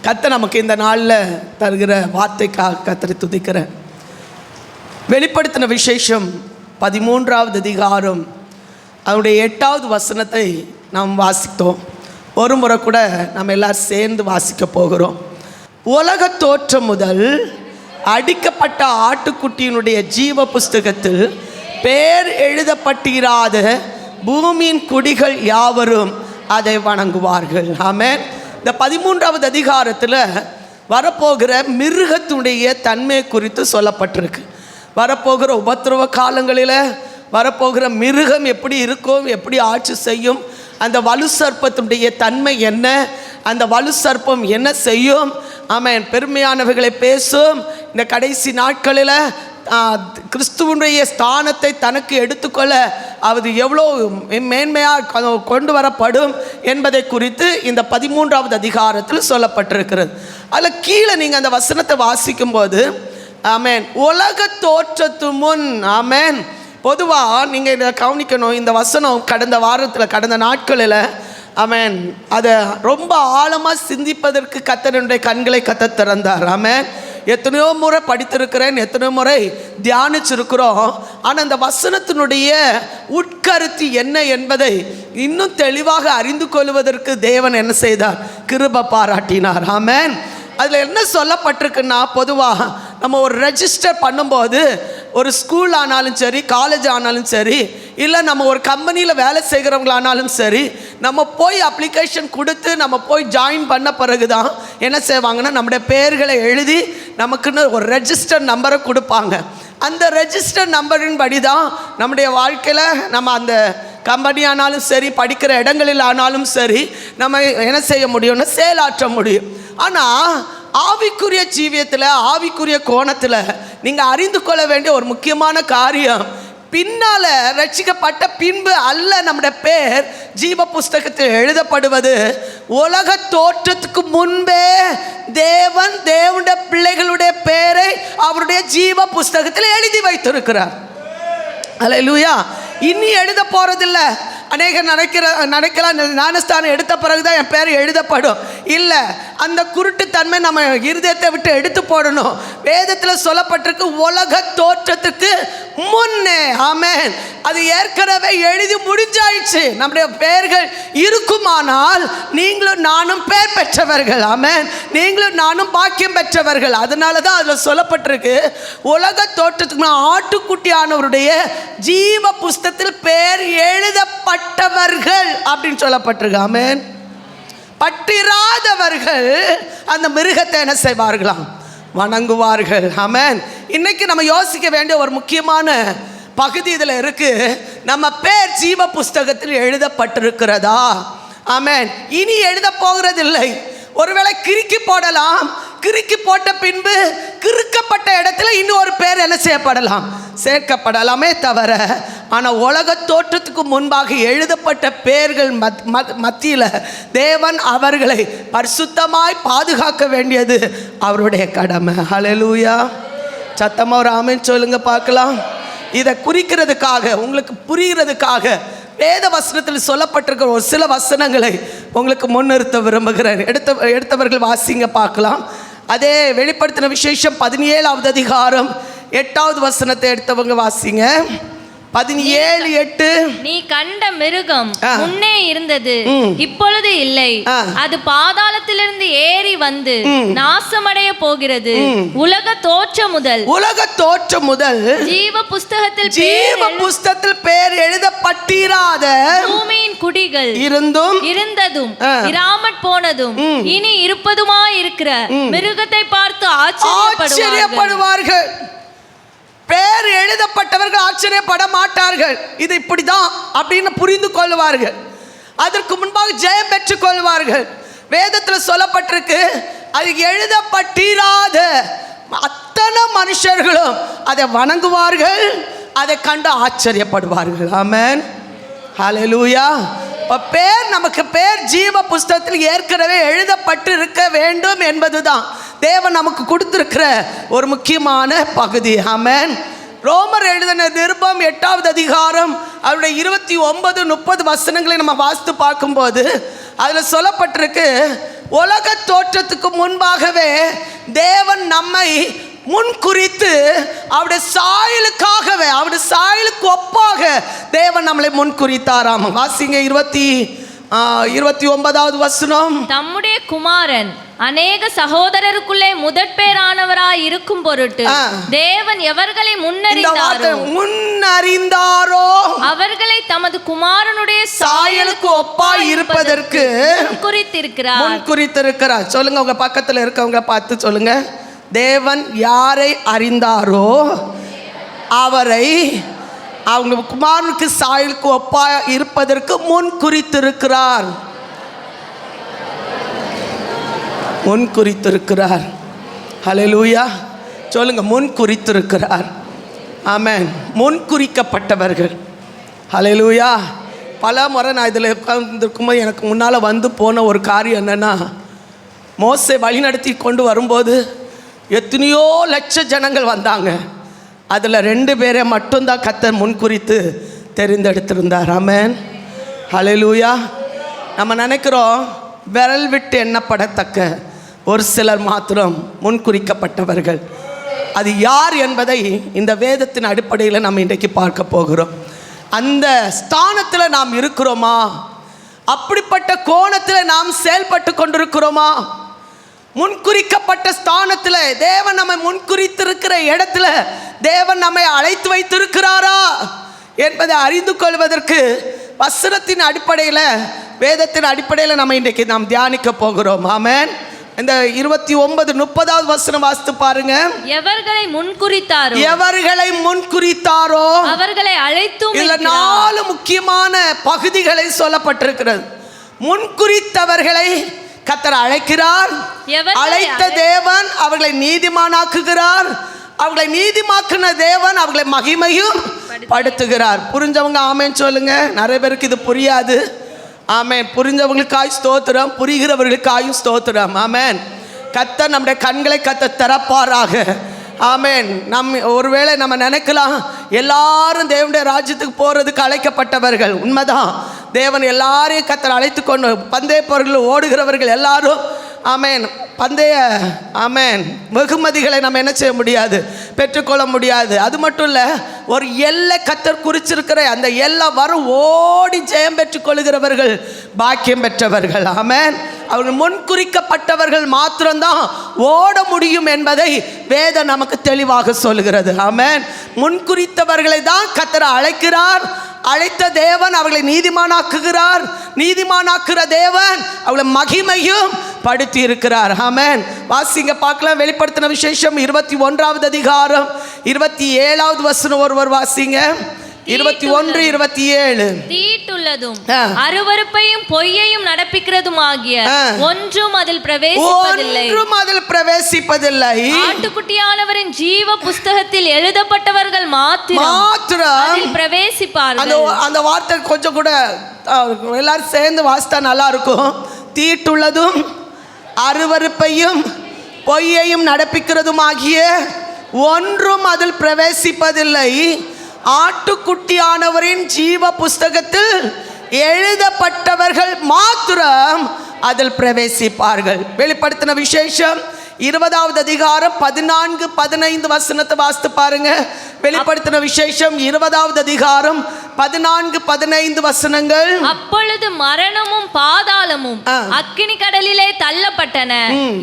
கர்த்தர் நமக்கு இந்த நாளில் தருகிற வார்த்தைக்காக கர்த்தரை துதிக்கிறேன். வெளிப்படுத்தின விசேஷம் 13வது அதிகாரம் அதனுடைய 8வது வசனத்தை நாம் வாசித்தோம். ஒரு முறை கூட நம்ம எல்லாரும் சேர்ந்து வாசிக்க போகிறோம். உலக தோற்றம் முதல் அடிக்கப்பட்ட ஆட்டுக்குட்டியினுடைய ஜீவ புஸ்தகத்தில் பேர் எழுதப்பட்டிராத பூமியின் குடிகள் யாவரும் அதை வணங்குவார்கள். ஆமென். இந்த 13வது அதிகாரத்தில் வரப்போகிற மிருகத்துடைய தன்மை குறித்து சொல்லப்பட்டிருக்கு. வரப்போகிற உபத்திரவ காலங்களில் வரப்போகிற மிருகம் எப்படி இருக்கும், எப்படி ஆட்சி செய்யும், அந்த வலு சர்ப்பத்தினுடைய தன்மை என்ன, அந்த வலு சர்ப்பம் என்ன செய்யும், ஆமென், பெருமையானவைகளை பேசும். இந்த கடைசி நாட்களில் கிறிஸ்துவனுடைய ஸ்தானத்தை தனக்கு எடுத்துக்கொள்ள அது எவ்வளோ மேன்மையாக கொண்டு வரப்படும் என்பதை குறித்து இந்த 13வது அதிகாரத்தில் சொல்லப்பட்டிருக்கிறது. அதில் கீழே நீங்கள் அந்த வசனத்தை வாசிக்கும்போது, ஆமென், உலக தோற்றத்து முன், ஆமென். பொதுவாக நீங்கள் இதை கவனிக்கணும். இந்த வசனம் கடந்த நாட்களில், ஆமென், அதை ரொம்ப ஆழமாக சிந்திப்பதற்கு கர்த்தருடைய கண்களை கர்த்தர் திறந்தார். ஆமென். எத்தனையோ முறை படித்திருக்கிறேன், எத்தனையோ முறை தியானிச்சிருக்கிறோம். ஆனால் அந்த வசனத்தினுடைய உட்கருத்து என்ன என்பதை இன்னும் தெளிவாக அறிந்து கொள்வதற்கு தேவன் என்ன செய்தார்? கிருபை பாராட்டினார். ஆமென். அதில் என்ன சொல்லப்பட்டிருக்குன்னா, பொதுவாக நம்ம ஒரு ரெஜிஸ்டர் பண்ணும்போது, ஒரு ஸ்கூல் ஆனாலும் சரி, காலேஜ் ஆனாலும் சரி, இல்லை நம்ம ஒரு கம்பெனியில் வேலை செய்கிறவங்களானாலும் சரி, நம்ம போய் அப்ளிகேஷன் கொடுத்து நம்ம போய் ஜாயின் பண்ண பிறகு தான் என்ன செய்வாங்கன்னா, நம்முடைய பெயர்களை எழுதி நமக்குன்னு ஒரு ரெஜிஸ்டர் நம்பரை கொடுப்பாங்க. அந்த ரெஜிஸ்டர் நம்பரின் படி தான் நம்முடைய வாழ்க்கையில் நம்ம அந்த கம்பெனி ஆனாலும் சரி, படிக்கிற இடங்களில் ஆனாலும் சரி, நம்ம என்ன செய்ய முடியும்னா செயலாற்ற முடியும். ஆனால் ஆவிக்குரிய ஜீவியத்தில், ஆவிக்குரிய கோணத்தில் நீங்கள் அறிந்து கொள்ள வேண்டிய ஒரு முக்கியமான காரியம், பின்னால் ரட்சிக்கப்பட்ட பின்பு அல்ல நம்முடைய பேர் ஜீவ புஸ்தகத்தில் எழுதப்படுவது, உலக தோற்றத்துக்கு முன்பே தேவனுடைய பிள்ளைகளுடைய பெயரை அவருடைய ஜீவ புஸ்தகத்தில் எழுதி வைத்திருக்கிறார். அல்லேலூயா. இனி எழுத போகிறதில்லை. அநேகர் நினைக்கலாம் ஞானஸ்தானம் எடுத்த பிறகுதான் என் பேர் எழுதப்படும். இல்லை, அந்த குருட்டுத்தன்மை நம்ம இருதயத்தை விட்டு எடுத்து போடணும். வேதத்தில் சொல்லப்பட்டிருக்கு உலக தோற்றத்துக்கு முன்னே. ஆமென். அது ஏற்கனவே எழுதி முடிஞ்சாயிடுச்சு. நம்முடைய பெயர்கள் இருக்குமானால் நீங்களும் நானும் பெயர் பெற்றவர்கள். ஆமென். நீங்களும் நானும் பாக்கியம் பெற்றவர்கள். அதனால தான் அதில் சொல்லப்பட்டிருக்கு உலக தோற்றத்துக்கு ஆட்டுக்குட்டியானவருடைய ஜீவ புஸ்தகத்தில் பெயர் எழுதப்பட்டவர்கள் அப்படின்னு சொல்லப்பட்டிருக்கு. ஆமென். பட்டிராதவர்கள் அந்த மிருகத்தை என்ன செய்வார்களாம்? வணங்குவார்கள். ஆமென். இன்னைக்கு நம்ம யோசிக்க வேண்டிய ஒரு முக்கியமான பகுதி இதில் இருக்கு. நம்ம பேர் ஜீவ புஸ்தகத்தில் எழுதப்பட்டிருக்கிறதா? ஆமென். இனி எழுத போகிறதில்லை. ஒருவேளை கிறுக்கி போடலாம். கிறுக்கி போட்ட பின்பு கிறுக்கப்பட்ட இடத்துல இன்னும் ஒரு பேர் என்ன செய்யப்படலாம்? சேர்க்கப்படலாமே தவிர, ஆனால் உலக தோற்றத்துக்கு முன்பாக எழுதப்பட்ட பெயர்கள் மத்தியில் தேவன் அவர்களை பரிசுத்தமாய் பாதுகாக்க வேண்டியது அவருடைய கடமை. ஹல்லேலூயா. சத்தமாக ஒரு ஆமென் சொல்லுங்க பார்க்கலாம். இதை குறிக்கிறதுக்காக, உங்களுக்கு புரிகிறதுக்காக வேத வசனத்தில் சொல்லப்பட்டிருக்கிற ஒரு சில வசனங்களை உங்களுக்கு முன்னிறுத்த விரும்புகிறேன். எடுத்தவர்கள் வாசிங்க பார்க்கலாம். அதே வெளிப்படுத்தின விசேஷம் 17வது அதிகாரம் 8வது வசனத்தை எடுத்தவங்க வாசிங்க. 17:8. நீ கண்ட மிருகம் முன்னே இருந்தது, இப்பொழுது இல்லை. அது பாதாளத்திலிருந்து ஏறி வந்து நாசமடைய போகிறது. உலக தோற்றம் முதல் ஜீவ புஸ்தகத்தில் பெயர் எழுதப்பட்டிராத பூமியின் குடிகள் இருந்ததும் இராமற் போனதும் இனி இருப்பதுமாயிருக்கிற மிருகத்தை பார்த்து ஆச்சரியப்படுவார்கள். பேர் எழுதப்பட்டவர்கள் ஆச்சரியப்பட மாட்டார்கள். இது இப்படிதான் அப்படின்னு புரிந்து கொள்வார்கள். அதற்கு முன்பாக ஜெயம் பெற்றுக் கொள்வார்கள். வேதத்தில் சொல்லப்பட்டிருக்கு, அது எழுதப்பட்டிராத அத்தனை மனுஷர்களும் அதை வணங்குவார்கள், அதை கண்டு ஆச்சரியப்படுவார்கள். ஆமென். ஹல்லேலூயா. பேர் நமக்கு பேர் ஜீவ புஸ்தகத்தில் ஏற்கனவே எழுதப்பட்டு இருக்க வேண்டும் என்பதுதான் தேவன் நமக்கு கொடுத்திருக்கிற ஒரு முக்கியமான பகுதி. ஆமென். ரோமர் எழுதின நிருபம் 8வது அதிகாரம் அவருடைய 29-30 வசனங்களை நம்ம வாசித்து பார்க்கும்போது அதில் சொல்லப்பட்டிருக்கு, உலக தோற்றத்துக்கு முன்பாகவே தேவன் நம்மை முன்குறித்து அவருடைய சாயலுக்காகவே, அவருடைய சாயலுக்கு ஒப்பாக தேவன் நம்மளை முன்குறித்தாராம். வாசிங்க 29வது வசனம். தம்முடைய குமாரன் அநேக சகோதரருக்குள்ளே முதற்பேரானவராய் இருக்கும் பொருட்டு தேவன் எவர்களை முன்னறிந்தாரோ அவர்களை தமது குமாரனுடைய சாயலுக்கு ஒப்பாய் இருப்பதற்கு முன்குறித்திருக்கிறார். சொல்லுங்க, உங்க பக்கத்துல இருக்கவங்க பார்த்து சொல்லுங்க, தேவன் யாரை அறிந்தாரோ அவரை அவங்க குமாரனுக்கு சாயலுக்கு ஒப்பா இருப்பதற்கு முன் குறித்திருக்கிறார். முன் குறித்திருக்கிறார். ஹல்லேலூயா. சொல்லுங்க, முன் குறித்திருக்கிறார். ஆமென். முன் குறிக்கப்பட்டவர்கள். ஹல்லேலூயா. பல முறை நான் இதில் உட்கார்ந்துருக்கும்போது எனக்கு முன்னால் வந்து போன ஒரு காரியம் என்னென்னா, மோசே வழிநடத்தி கொண்டு வரும்போது எத்தனையோ லட்ச ஜனங்கள் வந்தாங்க. அதில் 2 பேரை மட்டும்தான் கர்த்தர் முன்குறித்து தெரிந்தெடுத்திருந்தார். ஆமென். ஹல்லேலூயா. நம்ம நினைக்கிறோம் விரல் விட்டு எண்ணப்படத்தக்க ஒரு சிலர் மாத்திரம் முன்குறிக்கப்பட்டவர்கள். அது யார் என்பதை இந்த வேதத்தின் அடிப்படையில் நம்ம இன்றைக்கு பார்க்க போகிறோம். அந்த ஸ்தானத்தில் நாம் இருக்கிறோமா? அப்படிப்பட்ட கோணத்தில் நாம் செயல்பட்டு கொண்டிருக்கிறோமா? முன்குறிக்கப்பட்ட ஸ்தானத்தில் தேவன் நம்மை முன்குறித்திருக்கிற இடத்துல தேவன் நம்மை அழைத்து வைத்திருக்கிறாரா என்பதை அறிந்து கொள்வதற்கு வசனத்தின் அடிப்படையில், வேதத்தின் அடிப்படையில் நம்ம இன்றைக்கு நாம் தியானிக்க போகிறோம். ஆமென். இந்த 29-30வது வசனம் வாசித்து பாருங்க. எவர்களை முன்குறித்தாரோ அவர்களை அழைத்தும். இதுல 4 முக்கியமான பகுதிகளை சொல்லப்பட்டிருக்கிறது. முன்குறித்தவர்களை கர்த்தர் அழைக்கிறார். அழைத்த தேவன் அவர்களை நீதிமானாக்குகிறார். அவர்களை நீதிமாக்கின தேவன் அவர்களை மகிமையும் படுத்துகிறார். புரிஞ்சவங்க ஆமென் சொல்லுங்க. நிறைய பேருக்கு இது புரியாது. ஆமென். புரிஞ்சவங்களுக்காய் ஸ்தோத்திரம், புரிகிறவர்களுக்காயும் ஸ்தோத்திரம். ஆமென். கர்த்தர் நம்முடைய கண்களை கர்த்தர் திறப்பாராக. ஆமென். ஒருவேளை நம்ம நினைக்கலாம் எல்லாரும் தேவனுடைய ராஜ்யத்துக்கு போகிறதுக்கு அழைக்கப்பட்டவர்கள். உண்மைதான். தேவன் எல்லாரையும் கர்த்தர் அழைத்து கொண்டு பந்தய பொருள் ஓடுகிறவர்கள் எல்லாரும் ஆமென் பந்தய ஆமென் வெகுமதிகளை நம்ம என்ன செய்ய முடியாது, பெற்றுக்கொள்ள முடியாது. அது மட்டும் இல்லை, ஒரு எல்லை கர்த்தர் குறிச்சிருக்கிற அந்த எல்லை வரும் ஓடி ஜெயம் பெற்றுக்கொள்கிறவர்கள் பாக்கியம் பெற்றவர்கள். ஆமென். அவர்கள் முன்குறிக்கப்பட்டவர்கள் மாத்திரம்தான் ஓட முடியும் என்பதை வேதம் நமக்கு தெளிவாக சொல்கிறது. ஆமென். முன்குறித்தவர்களை தான் கர்த்தர் அழைக்கிறார். அழைத்த தேவன் அவர்களை நீதிமானாக்குகிறார். நீதிமானாக்குற தேவன் அவளை மகிமையும் படுத்தி இருக்கிறார். ஆமென். வாசிங்க பார்க்கலாம். வெளிப்படுத்தின விசேஷம் 21வது அதிகாரம் 27வது வசனம் ஒருவர் வாசிங்க. 21:27. தீட்டுள்ளதும் அருவருப்பையும் பொய்யையும் நடப்பிக்கிறதுமாகிய ஒன்றும் அதில் பிரவேசிப்பதில்லை. ஆட்டுக்குட்டியானவரின் ஜீவ புஸ்தகத்தில் எழுதப்பட்டவர்கள் மாத்திரம் பிரவேசிப்பார்கள். அந்த வார்த்தை கொஞ்சம் கூட எல்லாரும் சேர்ந்து வாசித்தா நல்லா இருக்கும். தீட்டுள்ளதும் அருவருப்பையும் பொய்யையும் நடப்பிக்கிறதுமாகிய ஒன்றும் அதில் பிரவேசிப்பதில்லை. ஆட்டுக்குட்டியானவரின் ஜீவ புஸ்தகத்தில் எழுதப்பட்டவர்கள் மாத்திரம் அதில் பிரவேசிப்பார்கள். வெளிப்படுத்தின விசேஷம் 20வது அதிகாரம் 14-15 வசனத்தை வாசித்து பாருங்க. வெளிப்படுத்தின விசேஷம் 20வது அதிகாரம் 14-15 வசனங்கள். அப்பொழுது மரணமும் பாதாளமும் அக்கினி கடலிலே தள்ளப்பட்டன.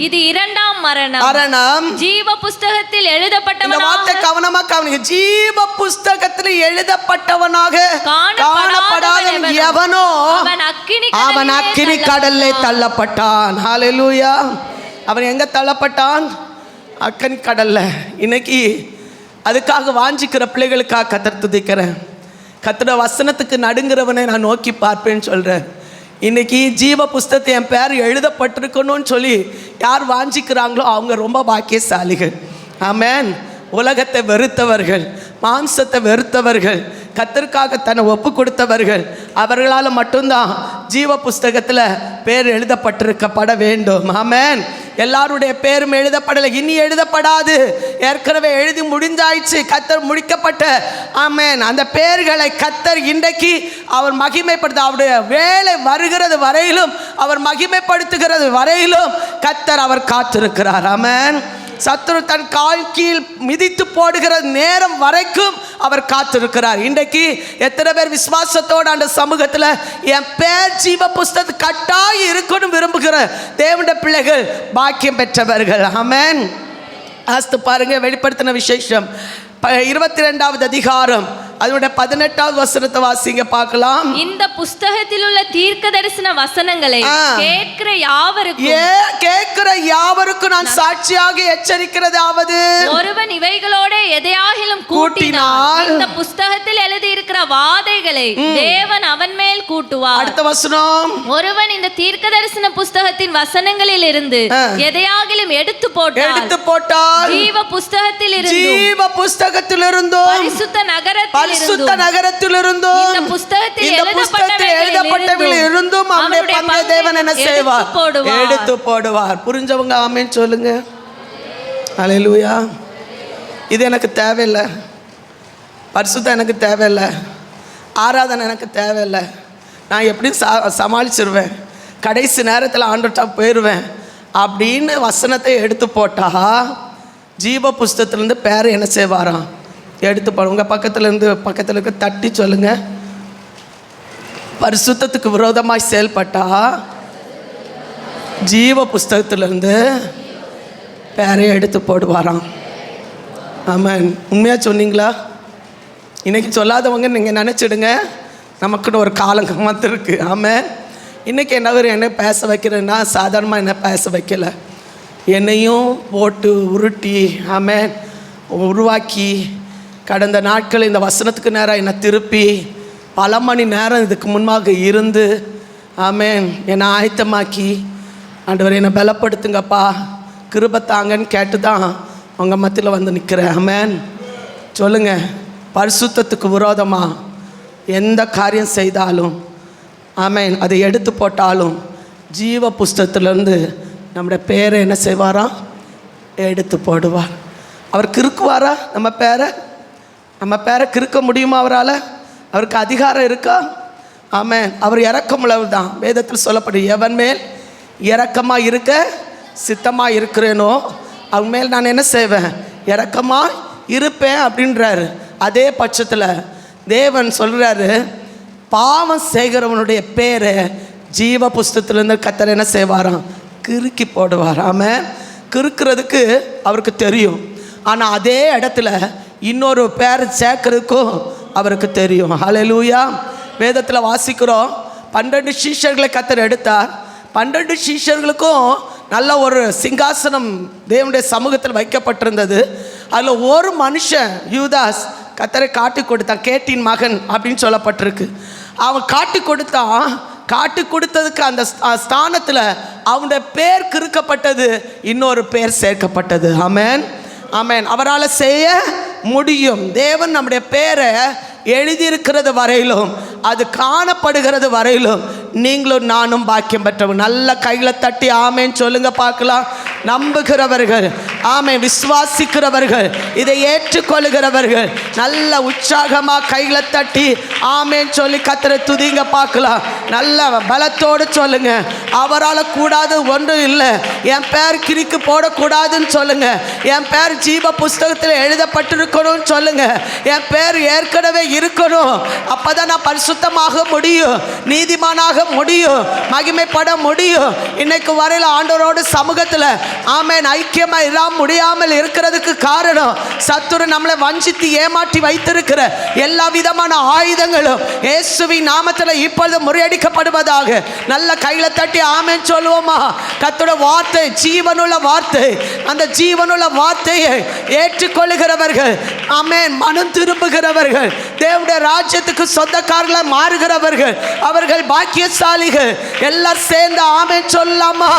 இது 2ஆம் மரணம். ஜீவ புஸ்தகத்தில் எழுதப்பட்டவனாக, கவனமா கவனிங்க, ஜீவ புஸ்தகத்தில் எழுதப்பட்டவனாக காணப்படாத எவனோ அவன் அக்கினி கடலிலே தள்ளப்பட்டான். ஹல்லேலூயா. அவன் எங்க தள்ளப்பட்டான்? அக்கினி கடல்ல. இன்னைக்கு அதுக்காக வாஞ்சிக்கிற பிள்ளைகளுக்காக கர்த்தர் துதிக்கிறேன். கர்த்தர் வசனத்துக்கு நடுங்கிறவனை நான் நோக்கி பார்ப்பேன்னு சொல்கிறேன். இன்றைக்கி ஜீவ புஸ்தகத்தை என் பேர் எழுதப்பட்டிருக்கணும்னு சொல்லி யார் வாஞ்சிக்கிறாங்களோ அவங்க ரொம்ப பாக்கியசாலிகள். ஆமென். உலகத்தை வெறுத்தவர்கள், மாம்சத்தை வெறுத்தவர்கள், கர்த்தருக்காக தன்னை ஒப்பு கொடுத்தவர்கள், அவர்களால் மட்டும்தான் ஜீவ புஸ்தகத்தில் பேர் எழுதப்பட்டிருக்கப்பட வேண்டும். ஆமென். எல்லாருடைய பேரும் எழுதப்படலை, இனி எழுதப்படாது, ஏற்கனவே எழுதி முடிஞ்சாயிடுச்சு. கர்த்தர் முடிக்கப்பட்ட ஆமென் அந்த பேர்களை கர்த்தர் இன்றைக்கு அவர் மகிமைப்படுத்த, அவருடைய வேலை வருகிறது வரையிலும், அவர் மகிமைப்படுத்துகிறது வரையிலும் கர்த்தர் அவர் காத்திருக்கிறார். ஆமென். சத்துரு தன் கால் கீழ் மிதித்து போடுகிற நேரம் வரைக்கும் அவர் காத்திருக்கிறார். இன்றைக்கு எத்தனை பேர் விசுவாசத்தோடு அந்த சமூகத்தில் என் பேர் ஜீவ புஸ்தகத்தில் கட்டாயம் இருக்கணும் விரும்புகிற தேவனுடைய பிள்ளைகள் பாக்கியம் பெற்றவர்கள். ஆமென். ஆஸ்து பாருங்க, வெளிப்படுத்தின விசேஷம் 22வது அதிகாரம் அதனுடைய 18வது வசனத்தை வாசிங்க பார்க்கலாம். இந்த புஸ்தகத்தில் உள்ள தீர்க்க தரிசன வசனங்களை கேட்கிற யாவருக்கும் நான் சாட்சியாக எச்சரிக்கிறதாவது, ஒருவன் இவைகளோட எதையாகிலும் கூட்டினால் இந்த புஸ்தகத்தில் எழுதி இருக்கிற வாதைகளை தேவன் அவன் மேல் கூட்டுவார். அடுத்த வசனம், ஒருவன் இந்த தீர்க்க தரிசன புஸ்தகத்தின் வசனங்களில் இருந்து எதையாகிலும் எடுத்து போட்டால் ஜீவ புஸ்தகத்திலிருந்தும் பரிசுத்த நகரத்திலிருந்தும் இந்த புஸ்தகத்தில் எழுதப்பட்டவைகளிலிருந்தும் அவனுடைய பங்கை தேவன் என்ன செய்வார்? எடுத்து போடுவார். புரிஞ்சவங்க ஆமென் சொல்லுங்க. அல்லேலூயா. இது எனக்கு தேவையில்லை, பரிசுத்தம் எனக்கு தேவையில்லை, ஆராதனை எனக்கு தேவையில்லை, நான் எப்படி சமாளிச்சிருவேன், கடைசி நேரத்தில் ஆண்டுட்டா போயிடுவேன் அப்படின்னு வசனத்தை எடுத்து போட்டா ஜீவ புஸ்தகத்திலேருந்து பேரை என்ன செய்வாராம்? எடுத்து போடுங்க. பக்கத்தில் இருக்க தட்டி சொல்லுங்க, பரிசுத்தத்துக்கு விரோதமாய் செயல்பட்டா ஜீவ புஸ்தகத்திலிருந்து பேரை எடுத்து போடுவாராம். ஆமாம், உண்மையாக சொன்னீங்களா? இன்றைக்கி சொல்லாதவங்க நீங்கள் நினச்சிடுங்க, நமக்குன்னு ஒரு காலம் வந்துருக்கு. ஆமாம், இன்றைக்கி என்ன பேச வைக்கிறேன்னா சாதாரணமாக என்ன பேச வைக்கலை, என்னையும் போட்டு உருட்டி ஆமென் உருவாக்கி கடந்த நாட்கள் இந்த வசனத்துக்கு நேரம் என்னை திருப்பி பல மணி நேரம் இதுக்கு முன்பாக இருந்து ஆமென் என்னை ஆயத்தமாக்கி, ஆண்டவர் என்னை பலப்படுத்துங்கப்பா, கிருபத்தாங்கன்னு கேட்டு தான் அவங்க மத்தியில் வந்து நிற்கிறேன். ஆமென். சொல்லுங்கள், பரிசுத்தத்துக்கு விரோதமாக எந்த காரியம் செய்தாலும் ஆமென் அதை எடுத்து போட்டாலும் ஜீவ புஸ்தகத்திலேருந்து நம்முடைய பேரை என்ன செய்வாராம்? எடுத்து போடுவார். அவர் கிறுக்குவாரா? நம்ம பேரை கிறுக்க முடியுமா அவரால்? அவருக்கு அதிகாரம் இருக்கா? ஆமென். அவர் இரக்கமுள்ளவர் தான். வேதத்தில் சொல்லப்படும், எவன் மேல் இரக்கமாக இருக்க சித்தமாக இருக்கிறேனோ அவன் மேல் நான் என்ன செய்வேன்? இரக்கமாக இருப்பேன் அப்படின்றாரு. அதே பட்சத்தில் தேவன் சொல்கிறாரு, பாவம் செய்கிறவனுடைய பேரை ஜீவ புஸ்தகத்திலேருந்து கர்த்தர் என்ன செய்வாராம்? கிறுக்கி போடுவார். ஆமென். கிறுக்கிறதுக்கு அவருக்கு தெரியும், ஆனால் அதே இடத்துல இன்னொரு பேர் சேர்க்கறதுக்கும் அவருக்கு தெரியும். ஹல்லேலூயா. வேதத்தில் வாசிக்கிறோம், 12 சீஷர்களை கர்த்தர் எடுத்தார். 12 சீஷர்களுக்கும் நல்ல ஒரு சிங்காசனம் தேவனுடைய சமூகத்தில் வைக்கப்பட்டிருந்தது. அதில் ஒரு மனுஷன் யூதாஸ் கர்த்தரை காட்டி கொடுத்தான், கேட்டின் மகன் அப்படின்னு சொல்லப்பட்டிருக்கு. அவன் காட்டி கொடுத்ததுக்கு அந்த ஸ்தானத்தில் அவனுடைய பேர் கிறுக்கப்பட்டது, இன்னொரு பேர் சேர்க்கப்பட்டது. ஆமென். ஆமென். அவரால் செய்ய முடியும். தேவன் நம்முடைய பேரை எழுதியிருக்கிறது வரையிலும், அது காணப்படுகிறது வரையிலும் நீங்களும் நானும் பாக்கியம் பெற்றவங்க. நல்ல கையில் தட்டி ஆமேன் சொல்லுங்க பார்க்கலாம். நம்புகிறவர்கள், ஆமென், விசுவாசிக்கிறவர்கள், இதை ஏற்றுக்கொள்கிறவர்கள் நல்ல உற்சாகமாக கையில் தட்டி ஆமேன் சொல்லி கர்த்தரை துதிங்க பார்க்கலாம். நல்ல பலத்தோடு சொல்லுங்க. அவரால் கூடாது ஒன்றும் இல்லை. என் பேர் கிறுக்கு போடக்கூடாதுன்னு சொல்லுங்க. என் பேர் ஜீவ புஸ்தகத்தில் எழுதப்பட்டிருக்கணும்னு சொல்லுங்க. என் பேர் ஏற்கனவே இருக்கணும். அப்பதான் நான் பரிசுத்தமாக முடியும், நீதிமானாக முடியும், மகிமைப்பட முடியும். இன்னைக்கு வரையில் ஆண்டவரோடு சமூகத்தில் ஆமென் ஐக்கியமா முடியாமல் இருக்கிறதுக்கு காரணம் சத்துரு நம்மளை வஞ்சித்து ஏமாற்றி வைத்திருக்கிற எல்லா விதமான ஆயுதங்களும் இயேசுவின் நாமத்தில் இப்பொழுது முறியடிக்கப்படுவதாக. நல்ல கையில தட்டி ஆமென் சொல்லுவோமா? கர்த்தருடைய வார்த்தை ஜீவனுள்ள வார்த்தை. அந்த ஜீவனுள்ள வார்த்தையை ஏற்றுக்கொள்ளுகிறவர்கள், ஆமென், மனம் திரும்புகிறவர்கள், தேவனுடைய ராஜ்யத்துக்கு சொந்தக்காரர்களாக மாறுகிறவர்கள், அவர்கள் பாக்கியசாலிகள். எல்லாம் சேர்ந்து ஆமென் சொல்லலாமா?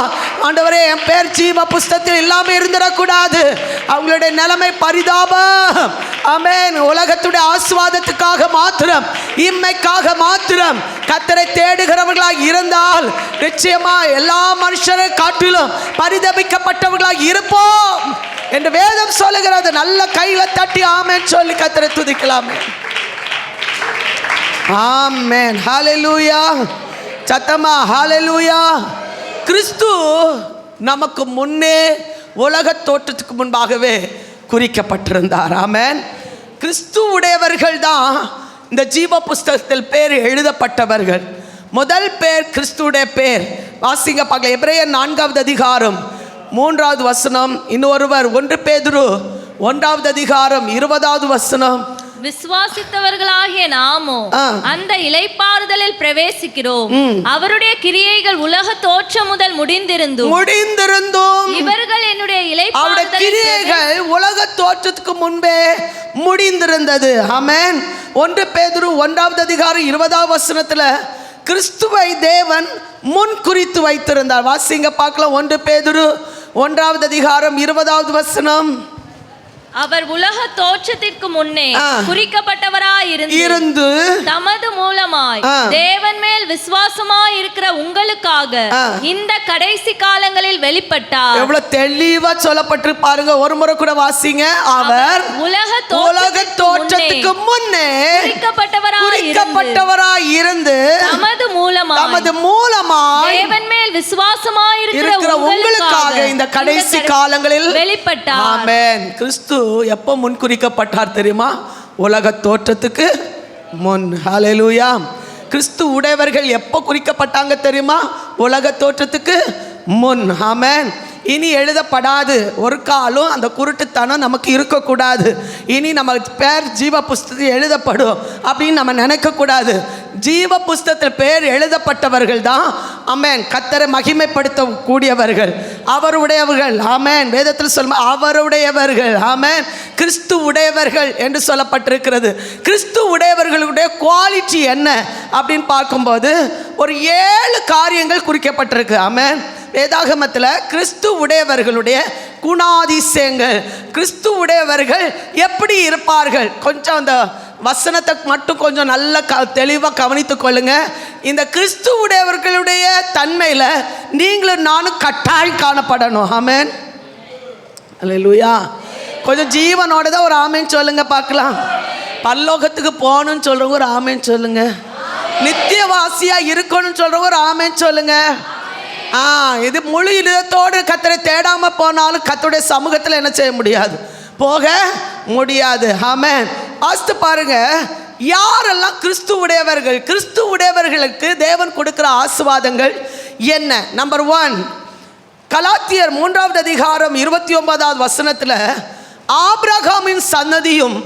ஆண்டவரே, என் பேர் ஜீவ புஸ்தகத்தில் இல்லாமல் இருந்துடக்கூடாது. கூடாது. அவங்களுடைய நிலைமை பரிதாபம். ஆமென். உலகத்துடைய ஆசீர்வாதத்துக்காக மாத்திரம், இம்மைக்காக மாத்திரம் கர்த்தரை தேடுகிறவர்களாக இருந்தால் நிச்சயமா எல்லா மனுஷரை காட்டிலும் பரிதபிக்கப்பட்டவர்களாக இருப்போம் என்று வேதம் சொல்லுகிறது. நல்ல கையில தட்டி ஆமென் சொல்லி கர்த்தரை துதிக்கலாமே. ஆமென். ஹல்லேலூயா. சத்தமா ஹல்லேலூயா. கிறிஸ்து நமக்கு முன்னே உலக தோற்றத்துக்கு முன்பாகவே குறிக்கப்பட்டிருந்தார். ஆமென். கிறிஸ்து உடையவர்கள் தான் இந்த ஜீவ புஸ்தகத்தில் பேர் எழுதப்பட்டவர்கள். முதல் பேர் கிறிஸ்துடைய பேர். வாசிங்க பார்க்கலாம். எபிரேயர் 4வது அதிகாரம் 3வது வசனம். இன்னொருவர் 1 பேதுரு 1வது அதிகாரம் 20வது வசனம். விசுவாசித்தவர்களாகிய நாமோ அந்த இளைப்பாறுதலில் பிரவேசிக்கிறோம். அவருடைய கிரியைகள் உலக தோற்றம் முதல் முடிந்திருந்தும் இவர்கள் என்னுடைய கிரியைகள் உலக தோற்றத்துக்கு முன்பே முடிந்திருந்தது. ஆமென். 1 பேதுரு 1வது அதிகாரம் 20வது வசனத்துல கிறிஸ்துவை தேவன் முன் குறித்து வைத்திருந்தார். வாசிங்க பார்க்கலாம். 1 பேதுரு 1வது அதிகாரம் 20வது வசனம். அவர் உலக தோற்றத்திற்கு முன்னே குறிக்கப்பட்டவராயிருந்து தமது மூலமாய் தேவன் மேல் விசுவாசமாய் இருக்கிற உங்களுக்காக இந்த கடைசி காலங்களில் வெளிப்பட்டார். எவ்வளவு தெளிவா சொல்லப்பட்டு பாருங்க. ஒரு முறை கூட வாசிங்க. அவர் உலக தோற்றத்துக்கு முன்னே குறிக்கப்பட்டவராய் இருந்து தமது மூலமாய் தேவன் மேல் விசுவாசமாய் இருக்கிற உங்களுக்காக இந்த கடைசி காலங்களில் வெளிப்பட்டார். ஆமென். கிறிஸ்து எப்போ முன்குறிக்கப்பட்டார் தெரியுமா? உலக தோற்றத்துக்கு முன். ஹல்லேலூயா. கிறிஸ்து உடையவர்கள் எப்போ குறிக்கப்பட்டாங்க தெரியுமா? உலக தோற்றத்துக்கு முன். ஆமென். இனி எழுதப்படாது. ஒரு காலம் அந்த குருட்டுத்தனம் நமக்கு இருக்கக்கூடாது. இனி நம்ம பேர் ஜீவ புஸ்தகத்தில் எழுதப்படும் அப்படின்னு நம்ம நினைக்கக்கூடாது. ஜீவ புஸ்தகத்தில் பேர் எழுதப்பட்டவர்கள் தான் ஆமென் கர்த்தரை மகிமைப்படுத்த கூடியவர்கள், அவருடையவர்கள். ஆமென். வேதத்தில் சொல்ல அவருடையவர்கள். ஆமென். கிறிஸ்து உடையவர்கள் என்று சொல்லப்பட்டிருக்கிறது. கிறிஸ்து உடையவர்களுடைய குவாலிட்டி என்ன அப்படின்னு பார்க்கும்போது ஒரு 7 காரியங்கள் குறிக்கப்பட்டிருக்கு. ஆமென். வேதாகமத்தில் கிறிஸ்து உடையவர்களுடைய குணாதிசயங்கள், கிறிஸ்து உடையவர்கள் எப்படி இருப்பார்கள், கொஞ்சம் அந்த வசனத்தை மட்டும் கொஞ்சம் நல்ல தெளிவாக கவனித்துக் கொள்ளுங்க. இந்த கிறிஸ்து உடையவர்களுடைய தன்மையில் நீங்களும் நானும் கட்டாயம் காணப்படணும். ஆமென். அல்லேலூயா. கொஞ்சம் ஜீவனோட தான் ஒரு ஆமேன் சொல்லுங்க பார்க்கலாம். பரலோகத்துக்கு போகணும்னு சொல்றவங்க ஒரு ஆமேன் சொல்லுங்க. நித்தியவாசியா இருக்கணும்னு சொல்றவங்க ஒரு ஆமேன் சொல்லுங்க. இது முழு இதயத்தோடு கர்த்தரை தேடாம போனாலும் கர்த்தருடைய சமூகத்தில் என்ன செய்ய முடியாது, போக முடியாது. ஆமென். வாசித்து பாருங்க. யாரெல்லாம் கிறிஸ்து உடையவர்கள், கிறிஸ்து உடையவர்களுக்கு தேவன் கொடுக்கிற ஆசீர்வாதங்கள் என்ன? நம்பர் 1, கலாத்தியர் 3வது அதிகாரம் 29வது வசனத்தில் ஆபிரகாமின் சன்னதியும்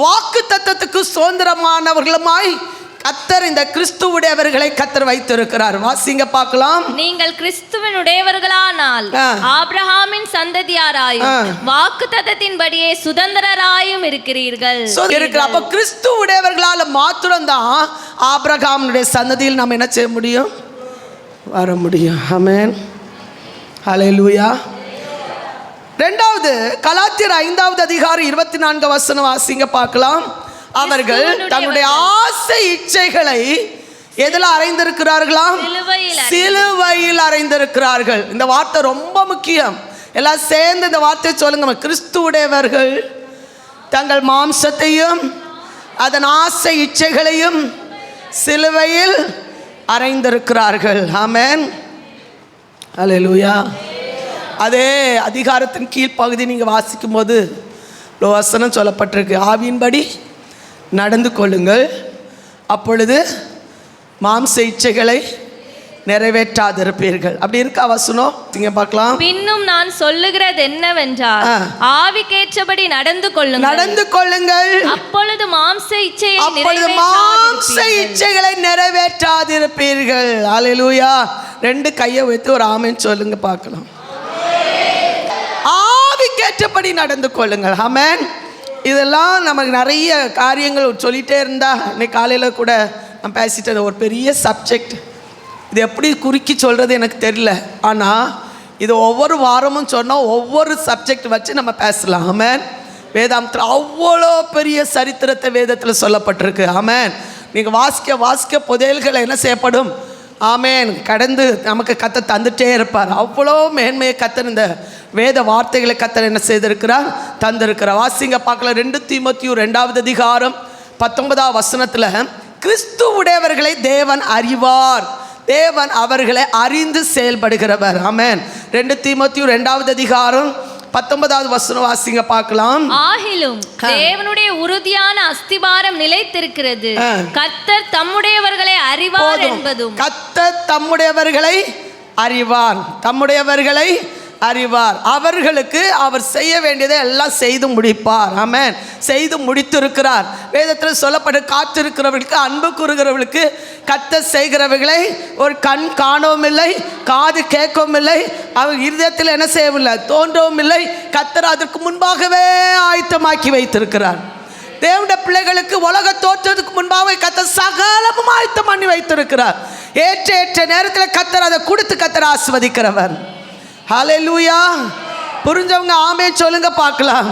வாக்கு தத்தத்துக்கு சுதந்திரமானவர்களுமாய் கர்த்தர் இந்த கிறிஸ்துவுடையவர்களை கர்த்தர் வைத்திருக்கிறார். வாசிங்க பார்க்கலாம். நீங்கள் கிறிஸ்துவினுடையவர்களானால் ஆபிரகாமின் சந்ததியாராயும் வாக்குத்தத்தத்தின்படியே சுதந்திரராயும் இருக்கிறீர்கள். அப்ப கிறிஸ்துவுடையவர்களால மாத்திரம்தான் ஆபிரகாமுடைய சந்ததியில் நாம் என்ன செய்ய முடியும், வர முடியும். ஆமென். ஹல்லேலூயா. 2வது கலாத்தியர் 5வது அதிகாரம் 24 வசனம் வாசிங்க பார்க்கலாம். அவர்கள் தங்களுடைய ஆசை இச்சைகளை எதில் அறைந்திருக்கிறார்களாம்? சிலுவையில் அறைந்திருக்கிறார்கள். இந்த வார்த்தை ரொம்ப முக்கியம். எல்லாம் சேர்ந்து இந்த வார்த்தையை சொல்லுங்க. கிறிஸ்துவுடையவர்கள் தங்கள் மாம்சத்தையும் அதன் ஆசை இச்சைகளையும் சிலுவையில் அறைந்திருக்கிறார்கள். ஆமென். அல்லேலூயா. அதே அதிகாரத்தின் கீழ்ப்பகுதி நீங்கள் வாசிக்கும் போது வசனம் சொல்லப்பட்டிருக்கு. ஆவியின்படி நடந்து கொள்ளுங்கள், அப்பொழுது மாம்ச இச்சைகளை நிறைவேற்றாதிருப்பீர்கள். அப்படி இருக்கா வசனம்? நீங்க பார்க்கலாம். பின்னும் நான் சொல்லுகிறது என்னவென்றால் ஆவிக்கேற்றபடி நடந்து கொள்ளுங்கள், அப்பொழுது மாம்ச இச்சைகளை நிறைவேற்றாதிருப்பீர்கள். அல்லேலூயா. 2 கையை வைத்து ஒரு ஆமென் சொல்லுங்க பார்க்கலாம். ஆவிக்கேற்றபடி நடந்து கொள்ளுங்கள். ஆமென். இதெல்லாம் நமக்கு நிறைய காரியங்கள் சொல்லிகிட்டே இருந்தால், இன்னைக்கு காலையில் கூட நான் பேசிட்டது ஒரு பெரிய சப்ஜெக்ட். இது எப்படி குறுக்கி சொல்கிறது எனக்கு தெரியல. ஆனால் இது ஒவ்வொரு வாரமும் சொன்னால் ஒவ்வொரு சப்ஜெக்ட் வச்சு நம்ம பேசலாம். ஆமென். வேதாந்தத்தில் அவ்வளோ பெரிய சரித்திரத்தை வேதத்தில் சொல்லப்பட்டிருக்கு. ஆமென். நீங்கள் வாசிக்க புதையல்கள் என்ன செய்யப்படும்? ஆமென். கடந்து நமக்கு கத்த தந்துட்டே இருப்பார். அவ்வளோ மேன்மையை கத்தர் இந்த வேத வார்த்தைகளை கத்தர் என்ன செய்திருக்கிறார்? தந்திருக்கிறார். வாசிங்க பார்க்கலாம். 2 தீமோத்தேயு 2வது அதிகாரம் 19வது வசனத்தில், கிறிஸ்து உடையவர்களை தேவன் அறிவார், தேவன் அவர்களை அறிந்து செயல்படுகிறவர். ஆமென். 2 தீமோத்தேயு 2வது அதிகாரம் 19வது வசனம் வாசிங்க பார்க்கலாம். ஆகிலும் தேவனுடைய உறுதியான அஸ்திபாரம் நிலைத்திருக்கிறது, கர்த்தர் தம்முடையவர்களை அறிவார் என்பதும். கர்த்தர் தம்முடையவர்களை அறிவார், தம்முடையவர்களை அறிவார். அவர்களுக்கு அவர் செய்ய வேண்டியதை எல்லாம் செய்து முடிப்பார். ஆமென். செய்து முடித்திருக்கிறார். வேதத்தில் சொல்லப்பட்டு காத்திருக்கிறவர்களுக்கு, அன்பு கூறுகிறவர்களுக்கு கர்த்தர் செய்கிறவர்களை ஒரு கண் காணவும் இல்லை, காது கேட்கவும் இல்லை, அவர் இருதயத்தில் என்ன செய்யவில்லை, தோன்றவும் இல்லை. கர்த்தர் அதற்கு முன்பாகவே ஆயத்தமாக்கி வைத்திருக்கிறார். தேவனுடைய பிள்ளைகளுக்கு உலக தோற்றத்துக்கு முன்பாக கர்த்தர் சகலமும் ஆயத்தம் பண்ணி வைத்திருக்கிறார். ஏற்ற நேரத்தில் கர்த்தர் அதை கொடுத்து கர்த்தர் ஆசீர்வதிக்கிறவர். ஹல்லேலூயா. புரிஞ்சவங்க ஆமென் சொல்லுங்க பார்க்கலாம்.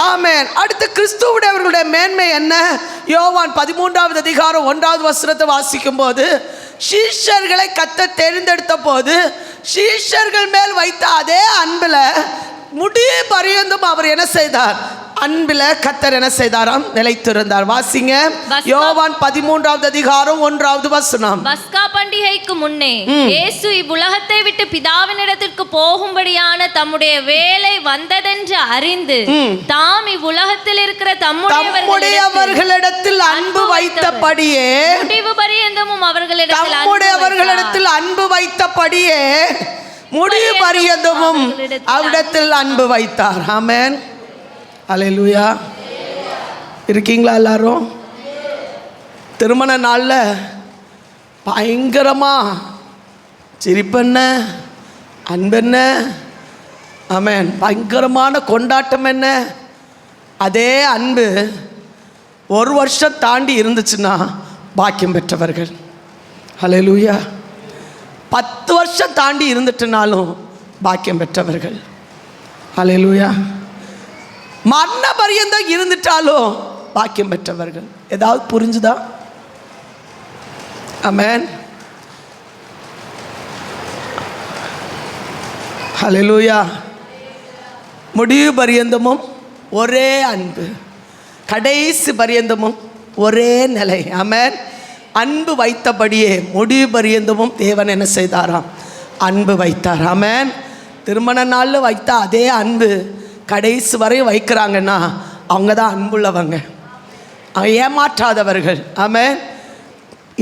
ஆமென். அடுத்து கிறிஸ்துவுடையவர்களுடைய மேன்மை என்ன? யோவான் 13வது அதிகாரம் 1வது வசனத்தை வாசிக்கும் போது, சீஷர்களை கர்த்தர் தேர்ந்தெடுத்த போது சீஷர்கள் மேல் வைத்த அதே அன்பில் முடிய பரியந்தும் அவர் என்ன செய்தார்? அன்பில் கர்த்தர் என்ன செய்தாராம்? நிலைத்திருந்தார். வாசிங்க யோவான் 13வது அதிகாரம் 1வது வசனம். பஸ்கா பண்டிகைக்கு முன்னே இயேசு இவ்வுலகத்தை விட்டு பிதாவினிடத்திற்கு போகும்படியான தம்முடைய வேலை வந்ததென்று அறிந்து தாம் இவ்வுலகத்தில் இருக்கிற தம்முடையவர்களிடத்தில் அன்பு வைத்தபடியே முடிவு பரியந்தமும் அவர்களிடத்தில் அன்பு வைத்தபடியே முடிவு பரியந்தமும் அவரிடத்தில் அன்பு வைத்தார். ஆமென். ஹல்லேலூயா. இருக்கீங்களா எல்லாரும்? திருமண நாளில் பயங்கரமாக சிரிப்பென்ன, அன்பென்ன, ஆமென், பயங்கரமான கொண்டாட்டம் என்ன. அதே அன்பு 1 வருஷம் தாண்டி இருந்துச்சுன்னா பாக்கியம் பெற்றவர்கள். ஹல்லேலூயா. 10 வருஷம் தாண்டி இருந்துட்டுனாலும் பாக்கியம் பெற்றவர்கள். ஹல்லேலூயா. மரண பரியந்தம் இருந்துட்டாலும் பாக்கியம் பெற்றவர்கள். ஏதாவது புரிஞ்சுதா? ஆமென். ஹல்லேலூயா. முடிவு பரியந்தமும் ஒரே அன்பு, கடைசி பரியந்தமும் ஒரே நிலை. ஆமென். அன்பு வைத்தபடியே முடிவு பரியந்தமும் தேவன் என்ன செய்தாராம்? அன்பு வைத்தார். ஆமென். திருமண நாளில் வைத்த அதே அன்பு கடைசி வரை வைக்கிறாங்கன்னா அவங்க தான் அன்புள்ளவங்க, ஏமாற்றாதவர்கள். ஆமென்.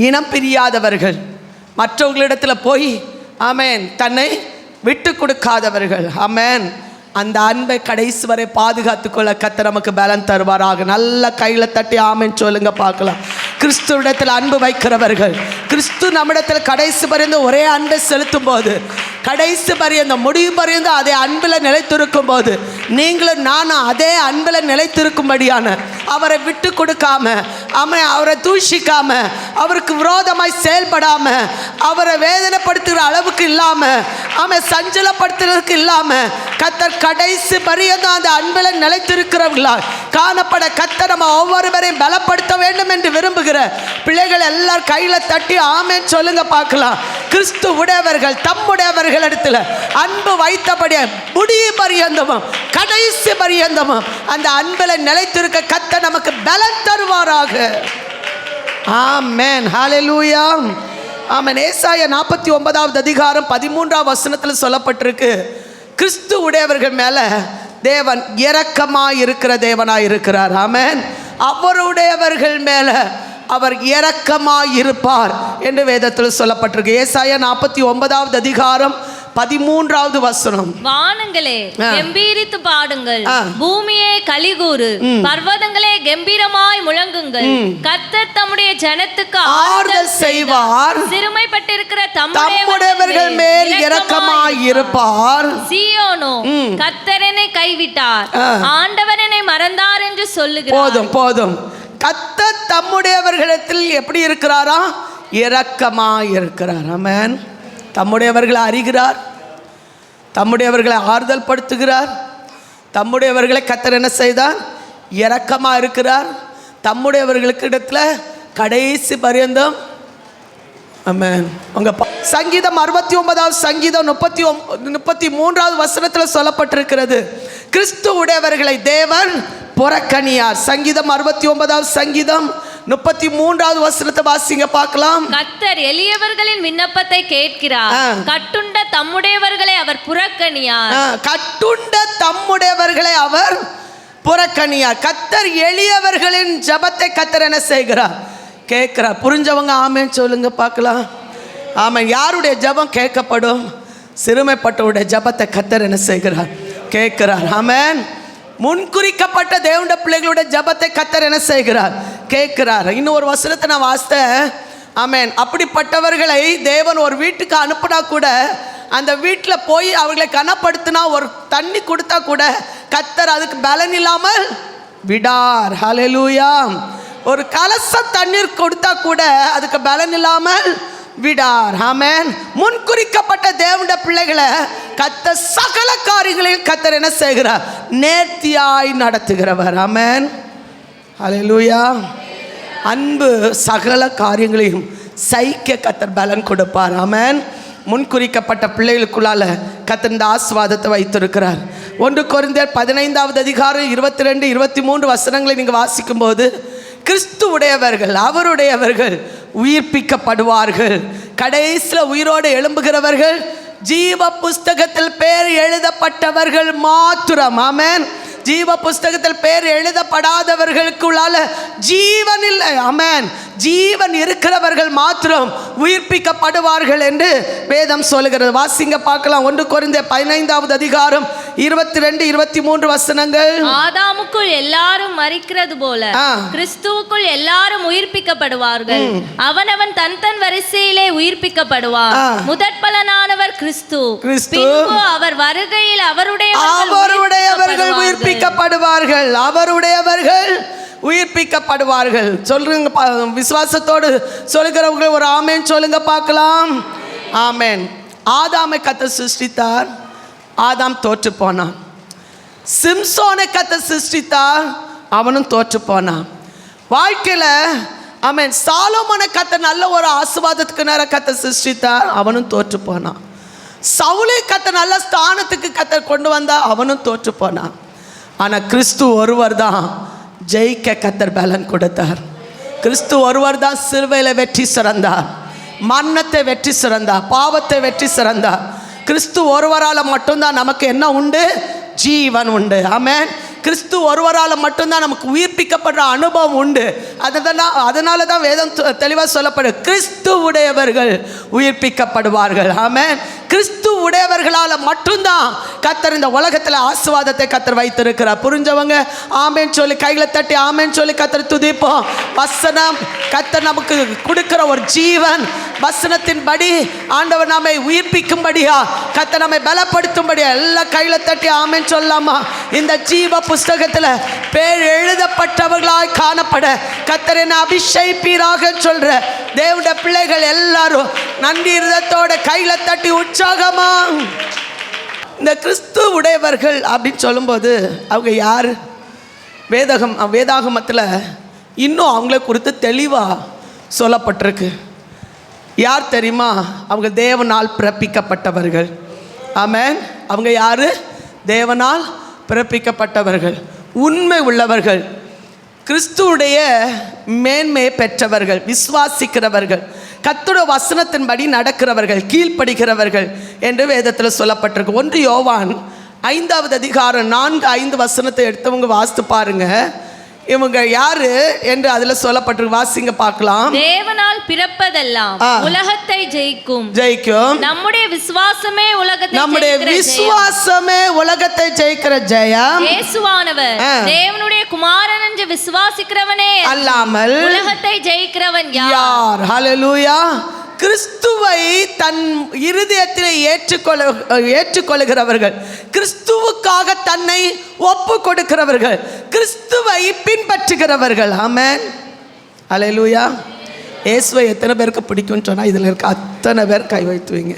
இனம் பிரியாதவர்கள், மற்றவர்களிடத்தில் போய் ஆமென் தன்னை விட்டு கொடுக்காதவர்கள். ஆமென். அந்த அன்பை கடைசி வரை பாதுகாத்துக்கொள்ள கர்த்தர் நமக்கு பலன் தருவாராக. நல்ல கையில் தட்டி ஆமென் சொல்லுங்க பார்க்கலாம். கிறிஸ்துவிடத்தில் அன்பு வைக்கிறவர்கள், கிறிஸ்து நம்மிடத்தில் கடைசி பரியந்த ஒரே அன்பை செலுத்தும் போது, கடைசி பரியந்த முடிவு பரியந்த அதே அன்பில் நிலைத்திருக்கும் போது, நீங்களும் நானும் அதே அன்பில் நிலைத்திருக்கும்படியான, அவரை விட்டு கொடுக்காம, அவரை தூஷிக்காம, அவருக்கு விரோதமாய் செயல்படாம, அவரை வேதனைப்படுத்துகிற அளவுக்கு இல்லாம, சஞ்சலப்படுத்துறதுக்கு இல்லாம, கர்த்தர் கடைசி பரியந்தம் அந்த அன்பில் நிலைத்திருக்கிறவர்களா காணப்பட கர்த்தர் நம்ம ஒவ்வொருவரையும் பலப்படுத்த வேண்டும் என்று விரும்புகிற பிள்ளைகள் எல்லாரும் கையில தட்டி ஆமென் சொல்லுங்க பார்க்கலாம். கிறிஸ்து உடையவர்கள் தம்முடையவர்கள் இடத்துல அன்பு வைத்தபடியே முடிவு பரியந்தமும் கடைசி பரியந்தமும் அந்த அன்பில் நிலைத்திருக்க கர்த்தர் நமக்கு பலன் தருவாராக. ஆமென். ஹல்லேலூயா. ஆமென். ஏசாயா 49வது அதிகாரம் 13வது வசனத்தில் சொல்லப்பட்டிருக்கு, கிறிஸ்து உடையவர்கள் மேல தேவன் இரக்கமாய் இருக்கிற தேவனாய் இருக்கிறார். ஆமென். அவருடையவர்கள் மேல அவர் இரக்கமாய் இருப்பார் என்று வேதத்தில் சொல்லப்பட்டிருக்கு. ஏசாயா 49வது அதிகாரம் 13வது வசனம். வானங்களே கம்பீரித்து பாடுங்கள், பூமியே கலிகூறு, பர்வதங்களே கம்பீரமாய் முழங்குங்கள். கர்த்தர் தம்முடைய ஜனத்துக்கு ஆறுதல் செய்வார், சிறுமைப்பட்டிருக்கிற தம்முடையவர்கள் மேல் இரக்கமாய் இருப்பார். சீயோனோ கர்த்தர் என்னை கைவிட்டார், ஆண்டவர் என்னை மறந்தார் என்று சொல்லுகிறார். போதும் போதும். கர்த்தர் தம்முடையவர்களிடத்தில் எப்படி இருக்கிறாரா? இரக்கமாய் இருக்கிறார். ஆமென். தம்முடையவர்களை அறிகிறார், தம்முடையவர்களை ஆறுதல் படுத்துகிறார். தம்முடையவர்களை கர்த்தர் என்ன செய்தார்? இரக்கமாக இருக்கிறார். தம்முடையவர்களுக்கு இடத்துல கடைசி பரியந்தம். ஆமென். உங்க சங்கீதம் 69வது சங்கீதம் 33வது வசனத்தில் சொல்லப்பட்டிருக்கிறது, கிறிஸ்து உடையவர்களை தேவன் புறக்கணியார். சங்கீதம் 69வது சங்கீதம் 33வது வசனத்தை வாசிங்க பார்க்கலாம். கர்த்தர் எளியவர்களின் விண்ணப்பத்தை கேட்கிறார், கட்டுண்ட தம்முடையவர்களை அவர் புறக்கணியார். கட்டுண்ட தம்முடையவர்களை அவர் புறக்கணியார். கர்த்தர் எளியவர்களின் ஜெபத்தை கர்த்தர் என்ன செய்கிறார்? கேட்கிறார். புரிஞ்சவங்க ஆமென் சொல்லுங்க பார்க்கலாம். ஆமென். யாருடைய ஜெபம் கேட்கப்படும்? சிறுமைப்பட்டவருடைய ஜெபத்தை கர்த்தர் என்ன செய்கிறார்? கேட்கிறார். ஆமென். முன்குறிக்கப்பட்ட தேவனுடைய பிள்ளைகளுடைய ஜெபத்தை கர்த்தர் என்ன செய்கிறார்? கேட்கிறார். இன்னொரு வசனத்தை நான் வாசித்தேன். ஆமென். அப்படிப்பட்டவர்களை தேவன் ஒரு வீட்டுக்கு அனுப்புனா கூட, அந்த வீட்டில் போய் அவர்களை கனப்படுத்தினா, ஒரு தண்ணி கொடுத்தா கூட கர்த்தர் அதுக்கு பலன் இல்லாமல் விடார். ஹல்லேலூயா. ஒரு கலசம் தண்ணீர் கொடுத்தா கூட அதுக்கு பலன் இல்லாமல் விடார். ஆமென். முன்குறிக்கப்பட்ட தேவனுடைய பிள்ளைகளை கர்த்தர் சகல காரியங்களையும் கர்த்தர் என்ன செய்கிறார்? நேர்த்தியாய் நடத்துகிறவர். ஆமென். ஹல்லேலூயா. அன்பு சகல காரியங்களையும் சகிக்க கர்த்தர் பலன் கொடுப்பார். ஆமென். முன்குறிக்கப்பட்ட பிள்ளைகளுக்குள்ளால கர்த்தர் இந்த ஆசீர்வாதத்தை வைத்திருக்கிறார். 1 கொரிந்தியர் 15வது அதிகாரம் 22, 23 வசனங்களை நீங்கள் வாசிக்கும்போது, கிறிஸ்து உடையவர்கள் அவருடையவர்கள் உயிர்ப்பிக்கப்படுவார்கள். கடைசியில் உயிரோடு எழும்புகிறவர்கள் ஜீவ புஸ்தகத்தில் பேர் எழுதப்பட்டவர்கள் மாத்திரம். ஆமென். ஜீவ புஸ்தகத்தில் பேர் எழுதப்படாதவர்களுக்குள்ளால ஜீவன் இல்லை. ஆமென். ஜீவன் இருக்கிறவர்கள் மாத்திரம் உயிர்ப்பிக்கப்படுவார்கள் என்று வேதம் சொல்லுகிறது. வாசிங்க பார்க்கலாம். 1 கொரிந்தியர் 15வது அதிகாரம் 22, 23 வசனங்கள். ஆதாமுக்குள் எல்லாரும் மரிக்கிறது போல கிறிஸ்துவுக்குள் எல்லாரும் உயிர்ப்பிக்கப்படுவார்கள். அவனவன் தன் தன் வரிசையிலே உயிர்ப்பிக்கப்படுவார். முதற்பலனானவர் கிறிஸ்து. பின்பு அவர் வருகையில் அவருடையவர்கள் உயிர்ப்பிக்கப்படுவார்கள். அவருடையவர்கள் உயிர்ப்பிக்கப்படுவார்கள். சொல்லுங்க, விசுவாசத்தோடு சொல்லுகிறவங்க ஒரு ஆமென் சொல்லுங்க பார்க்கலாம். ஆமென். ஆதாமை கர்த்தர் சிருஷ்டித்தார், ஆதாம் தோற்று போனான். சிம்சோனை கர்த்தர் சிருஷ்டித்தார், அவனும் தோற்று போனான். வாழ்க்கையில் ஆமென். சாலோமோனை கர்த்தர் நல்ல ஒரு ஆசீர்வாதத்துக்கு நேரம் கர்த்தர் சிருஷ்டித்தார், அவனும் தோற்று போனான். சவுலை கர்த்தர் நல்ல ஸ்தானத்துக்கு கர்த்தர் கொண்டு வந்தா, அவனும் தோற்று போனான். ஆனால் கிறிஸ்து ஒருவர் தான் ஜெயிக்க கர்த்தர் பலன் கொடுத்தார். கிறிஸ்து ஒருவர் தான் சிலுவையில் வெற்றி சிறந்தார், மரணத்தை வெற்றி சிறந்தார், பாவத்தை வெற்றி சிறந்தார். கிறிஸ்து ஒருவரால் மட்டும்தான் நமக்கு என்ன உண்டு? ஜீவன் உண்டு. ஆமென். கிறிஸ்து ஒருவரால் மட்டும்தான் நமக்கு உயிர்ப்பிக்கப்படுற அனுபவம் உண்டு. அதனால தான் வேதம் தெளிவாக சொல்லப்படும், கிறிஸ்து உடையவர்கள் உயிர்ப்பிக்கப்படுவார்கள். ஆமென். கிறிஸ்து உடையவர்களால் மட்டும்தான் கர்த்தர் இந்த உலகத்தில் ஆசீர்வாதத்தை கர்த்தர் வைத்திருக்கிறார். புரிஞ்சவங்க ஆமென் சொல்லி கைகளை தட்டி ஆமென் சொல்லி கர்த்தர் துதிப்போம். வசனம் கர்த்தர் நமக்கு கொடுக்கிற ஒரு ஜீவன். வசனத்தின்படி ஆண்டவர் நம்மை உயிர்ப்பிக்கும்படியா, கர்த்தர் நம்மை பலப்படுத்தும்படியா எல்லா கையில தட்டி ஆமென் சொல்லாமா? இந்த ஜீவ புஸ்தகத்தில் பேர் எழுதப்பட்டவர்களாய் காணப்பட கர்த்தர் என்னை அபிஷேகிப்பீராக சொல்ற தேவனுடைய பிள்ளைகள் எல்லாரும் நன்றி இருதத்தோட கையில தட்டி உற்சாகமா இந்த கிறிஸ்து உடையவர்கள் அப்படின்னு சொல்லும்போது அவங்க யார்? வேதாகமத்தில் இன்னும் அவங்கள குறித்து தெளிவாக சொல்லப்பட்டிருக்கு. யார் தெரியுமா? அவங்க தேவனால் பிறப்பிக்கப்பட்டவர்கள். ஆமென். அவங்க யார்? தேவனால் பிறப்பிக்கப்பட்டவர்கள், உண்மை உள்ளவர்கள், கிறிஸ்துவுடைய மேன்மையை பெற்றவர்கள், விசுவாசிக்கிறவர்கள், கர்த்தருடைய வசனத்தின்படி நடக்கிறவர்கள், கீழ்ப்படுகிறவர்கள் என்று வேதத்தில் சொல்லப்பட்டிருக்கு. 1 யோவான் 5வது அதிகாரம் 4-5 வசனத்தை எடுத்தவங்க வாசித்து பாருங்க. இவங்க யாரு என்று அதுல சொல்லப்பட்டிருக்கு. வாசிங்க பார்க்கலாம். தேவனால் பிறப்பதெல்லாம் உலகத்தை ஜெயிக்கும். நம்முடைய விசுவாசமே உலகத்தை ஜெயிக்கிற ஜெயம் இயேசுவானவர். தேவனுடைய குமாரன் என்று விசுவாசிக்கிறவனே அல்லாமல் உலகத்தை ஜெயிக்கிறவன் யார்? ஹல்லேலூயா. கிறிஸ்துவை தன் இருதயத்தில் ஏற்றுக்கொள்கிறவர்கள், கிறிஸ்துவுக்காக தன்னை ஒப்பு கொடுக்கிறவர்கள், கிறிஸ்துவை பின்பற்றுகிறவர்கள். ஆமென். ஹல்லேலூயா. இயேசுவை எத்தனை பேருக்கு பிடிக்கும்னு சொன்னால் இதில் இருக்க அத்தனை பேர் கை வைத்துவீங்க.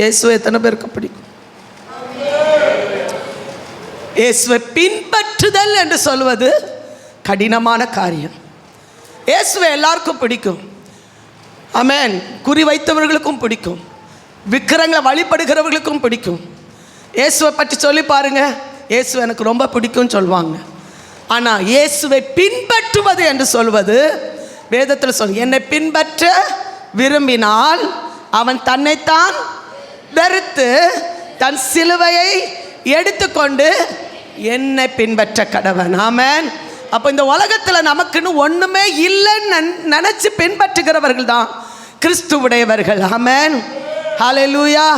இயேசுவை எத்தனை பேருக்கு பிடிக்கும்? இயேசுவை பின்பற்றுதல் என்று சொல்வது கடினமான காரியம். இயேசுவை எல்லாருக்கும் பிடிக்கும். ஆமென். குறி வைத்தவர்களுக்கும் பிடிக்கும், விக்கிரங்களை வழிபடுகிறவர்களுக்கும் பிடிக்கும். இயேசுவை பற்றி சொல்லி பாருங்க, இயேசு எனக்கு ரொம்ப பிடிக்கும்னு சொல்லுவாங்க. ஆனால் இயேசுவை பின்பற்றுவது என்று சொல்வது வேதத்தில் சொல், என்னை பின்பற்ற விரும்பினால் அவன் தன்னைத்தான் வெறுத்து தன் சிலுவையை எடுத்துக்கொண்டு என்னை பின்பற்ற கடவன். ஆமென். அப்போ இந்த உலகத்தில் நமக்குன்னு ஒன்றுமே இல்லைன்னு நினச்சி பின்பற்றுகிறவர்கள் தான் கிறிஸ்துவுடையவர்கள். ஆமென். ஹல்லேலூயா.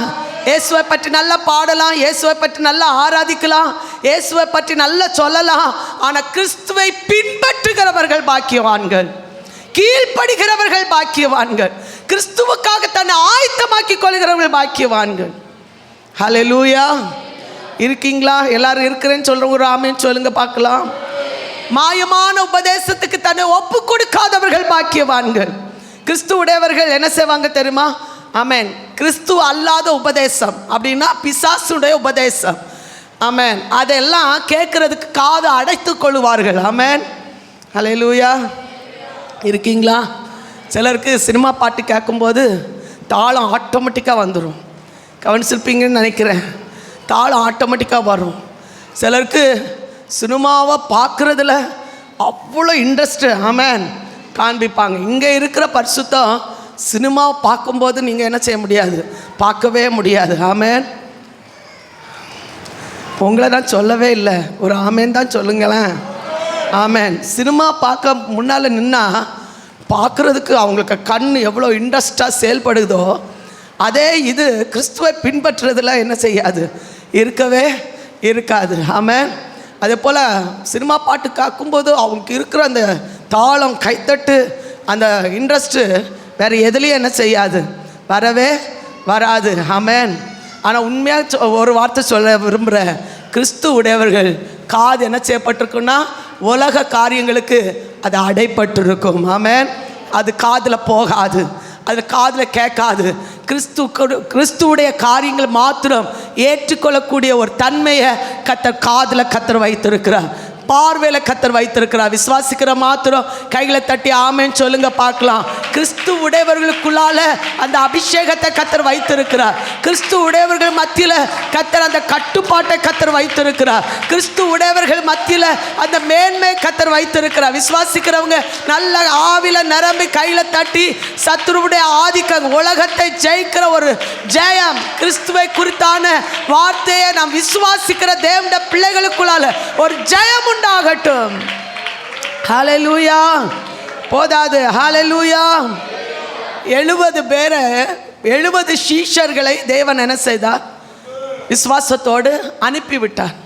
இயேசுவை பற்றி நல்லா பாடலாம், இயேசுவை பற்றி நல்லா ஆராதிக்கலாம், இயேசுவை பற்றி நல்லா சொல்லலாம். ஆனால் கிறிஸ்துவை பின்பற்றுகிறவர்கள் பாக்கியவான்கள், கீழ்ப்படுகிறவர்கள் பாக்கியவான்கள், கிறிஸ்துவுக்காக தன்னை ஆயத்தமாக்கி கொள்கிறவர்கள் பாக்கியவான்கள். ஹல்லேலூயா. இருக்கீங்களா? எல்லாரும் இருக்கிறேன்னு சொல்கிறவங்க ஒரு ஆமென் சொல்லுங்க பார்க்கலாம். மாயமான உபதேசத்துக்கு தன்னை ஒப்பு கொடுக்காதவர்கள் பாக்கியவான்கள். கிறிஸ்துவுடையவர்கள் என்ன செய்வாங்க தெரியுமா? ஆமென். கிறிஸ்து அல்லாத உபதேசம் அப்படின்னா பிசாசுடைய உபதேசம். ஆமென். அதெல்லாம் கேட்கறதுக்கு காது அடைத்து கொள்வார்கள். ஆமென். ஹல்லேலூயா. இருக்கீங்களா? சிலருக்கு சினிமா பாட்டு கேட்கும்போது தாளம் ஆட்டோமேட்டிக்காக வந்துடும். கவனிச்சிருப்பீங்கன்னு நினைக்கிறேன். தாளம் ஆட்டோமேட்டிக்காக வரும். சிலருக்கு சினிமாவை பார்க்குறதுல அவ்வளோ இன்ட்ரெஸ்ட்டு ஆமென் காண்பிப்பாங்க. இங்கே இருக்கிற பரிசுத்தம் சினிமாவை பார்க்கும்போது நீங்கள் என்ன செய்ய முடியாது, பார்க்கவே முடியாது. ஆமென். உங்களை தான் சொல்லவே இல்லை, ஒரு ஆமென் தான் சொல்லுங்களேன். ஆமென். சினிமா பார்க்க முன்னால் நின்னா பார்க்குறதுக்கு அவங்களுக்கு கண் எவ்வளோ இன்ட்ரெஸ்டாக செயல்படுதோ, அதே இது கிறிஸ்துவை பின்பற்றுறதுல என்ன செய்யாது, இருக்கவே இருக்காது. ஆமென். அதே போல் சினிமா பாட்டு கேட்கும்போது அவங்களுக்கு இருக்கிற அந்த தாளம், கைத்தட்டு, அந்த இன்ட்ரெஸ்ட்டு வேறு எதுலேயும் என்ன செய்யாது, வரவே வராது. ஆமென். ஆனால் உண்மையாக ஒரு வார்த்தை சொல்ல விரும்புகிறேன். கிறிஸ்து உடையவர்கள் காது என்ன செய்யப்பட்டிருக்குன்னா உலக காரியங்களுக்கு அது அடைப்பட்டிருக்கும். ஆமென். அது காதில் போகாது, அது காதில் கேட்காது. கிறிஸ்துவுடைய காரியங்கள் மாத்திரம் ஏற்றுக்கொள்ளக்கூடிய ஒரு தன்மையை காதில் கத்தர் வைத்திருக்கிறார், பார்வையில் கத்தர் வைத்திருக்கிறார். விசுவாசிக்கிற மாத்திரம் கைகளை தட்டி ஆமென் சொல்லுங்க பார்க்கலாம். கிறிஸ்து உடையவர்களுக்குள்ளால அந்த அபிஷேகத்தை கத்தர் வைத்திருக்கிறார். கிறிஸ்து உடையவர்கள் மத்தியில் கத்தர் அந்த கட்டுப்பாட்டை கத்தர் வைத்திருக்கிறார். கிறிஸ்து உடையவர்கள் மத்தியில் அந்த மேன்மை கத்தர் வைத்திருக்கிறார். விசுவாசிக்கிறவங்க நல்ல ஆவில நிரம்பி கையில் தட்டி சத்துருவுடைய ஆதிக்கம், உலகத்தை ஜெயிக்கிற ஒரு ஜெயம், கிறிஸ்துவை குறித்தான வார்த்தையை நாம் விசுவாசிக்கிற தேவனுடைய பிள்ளைகளுக்குள்ளால ஒரு ஜெயம் உண்டாகட்டும். ஹல்லேலூயா. போதாது. ஹல்லேலூயா. 70 பேரை 70 சீஷர்களை தேவன் என்ன செய்தார்? விசுவாசத்தோடு அனுப்பிவிட்டார்.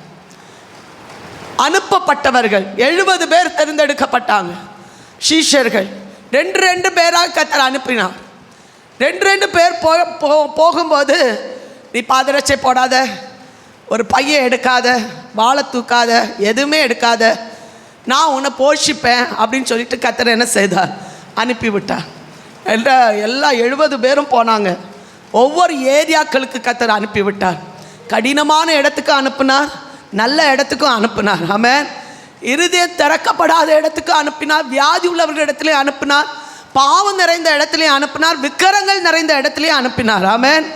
அனுப்பப்பட்டவர்கள் 70 பேர் தேர்ந்தெடுக்கப்பட்டாங்க. சீஷர்கள் 2 பேராக கர்த்தர் அனுப்பினார். 2 பேர் போகும்போது, நீ பாதரட்சை போடாத, ஒரு பையை எடுக்காத, வாழை தூக்காத, எதுவுமே எடுக்காத, நான் உன்னை போஷிப்பேன் அப்படின்னு சொல்லிட்டு கர்த்தர் என்ன செய்தார்? அனுப்பிவிட்டார். எல்லா 70 பேரும் போனாங்க. ஒவ்வொரு ஏரியாக்களுக்கு கர்த்தர் அனுப்பிவிட்டார். கடினமான இடத்துக்கு அனுப்பினார், நல்ல இடத்துக்கும் அனுப்பினார். ஆமென். இருதயம் திறக்கப்படாத இடத்துக்கு அனுப்பினார், வியாதி உள்ளவர்கள் இடத்துலையும் அனுப்பினார், பாவம் நிறைந்த இடத்துலையும் அனுப்பினார், விக்கிரங்கள் நிறைந்த இடத்துலையும் அனுப்பினார். ஆமென்.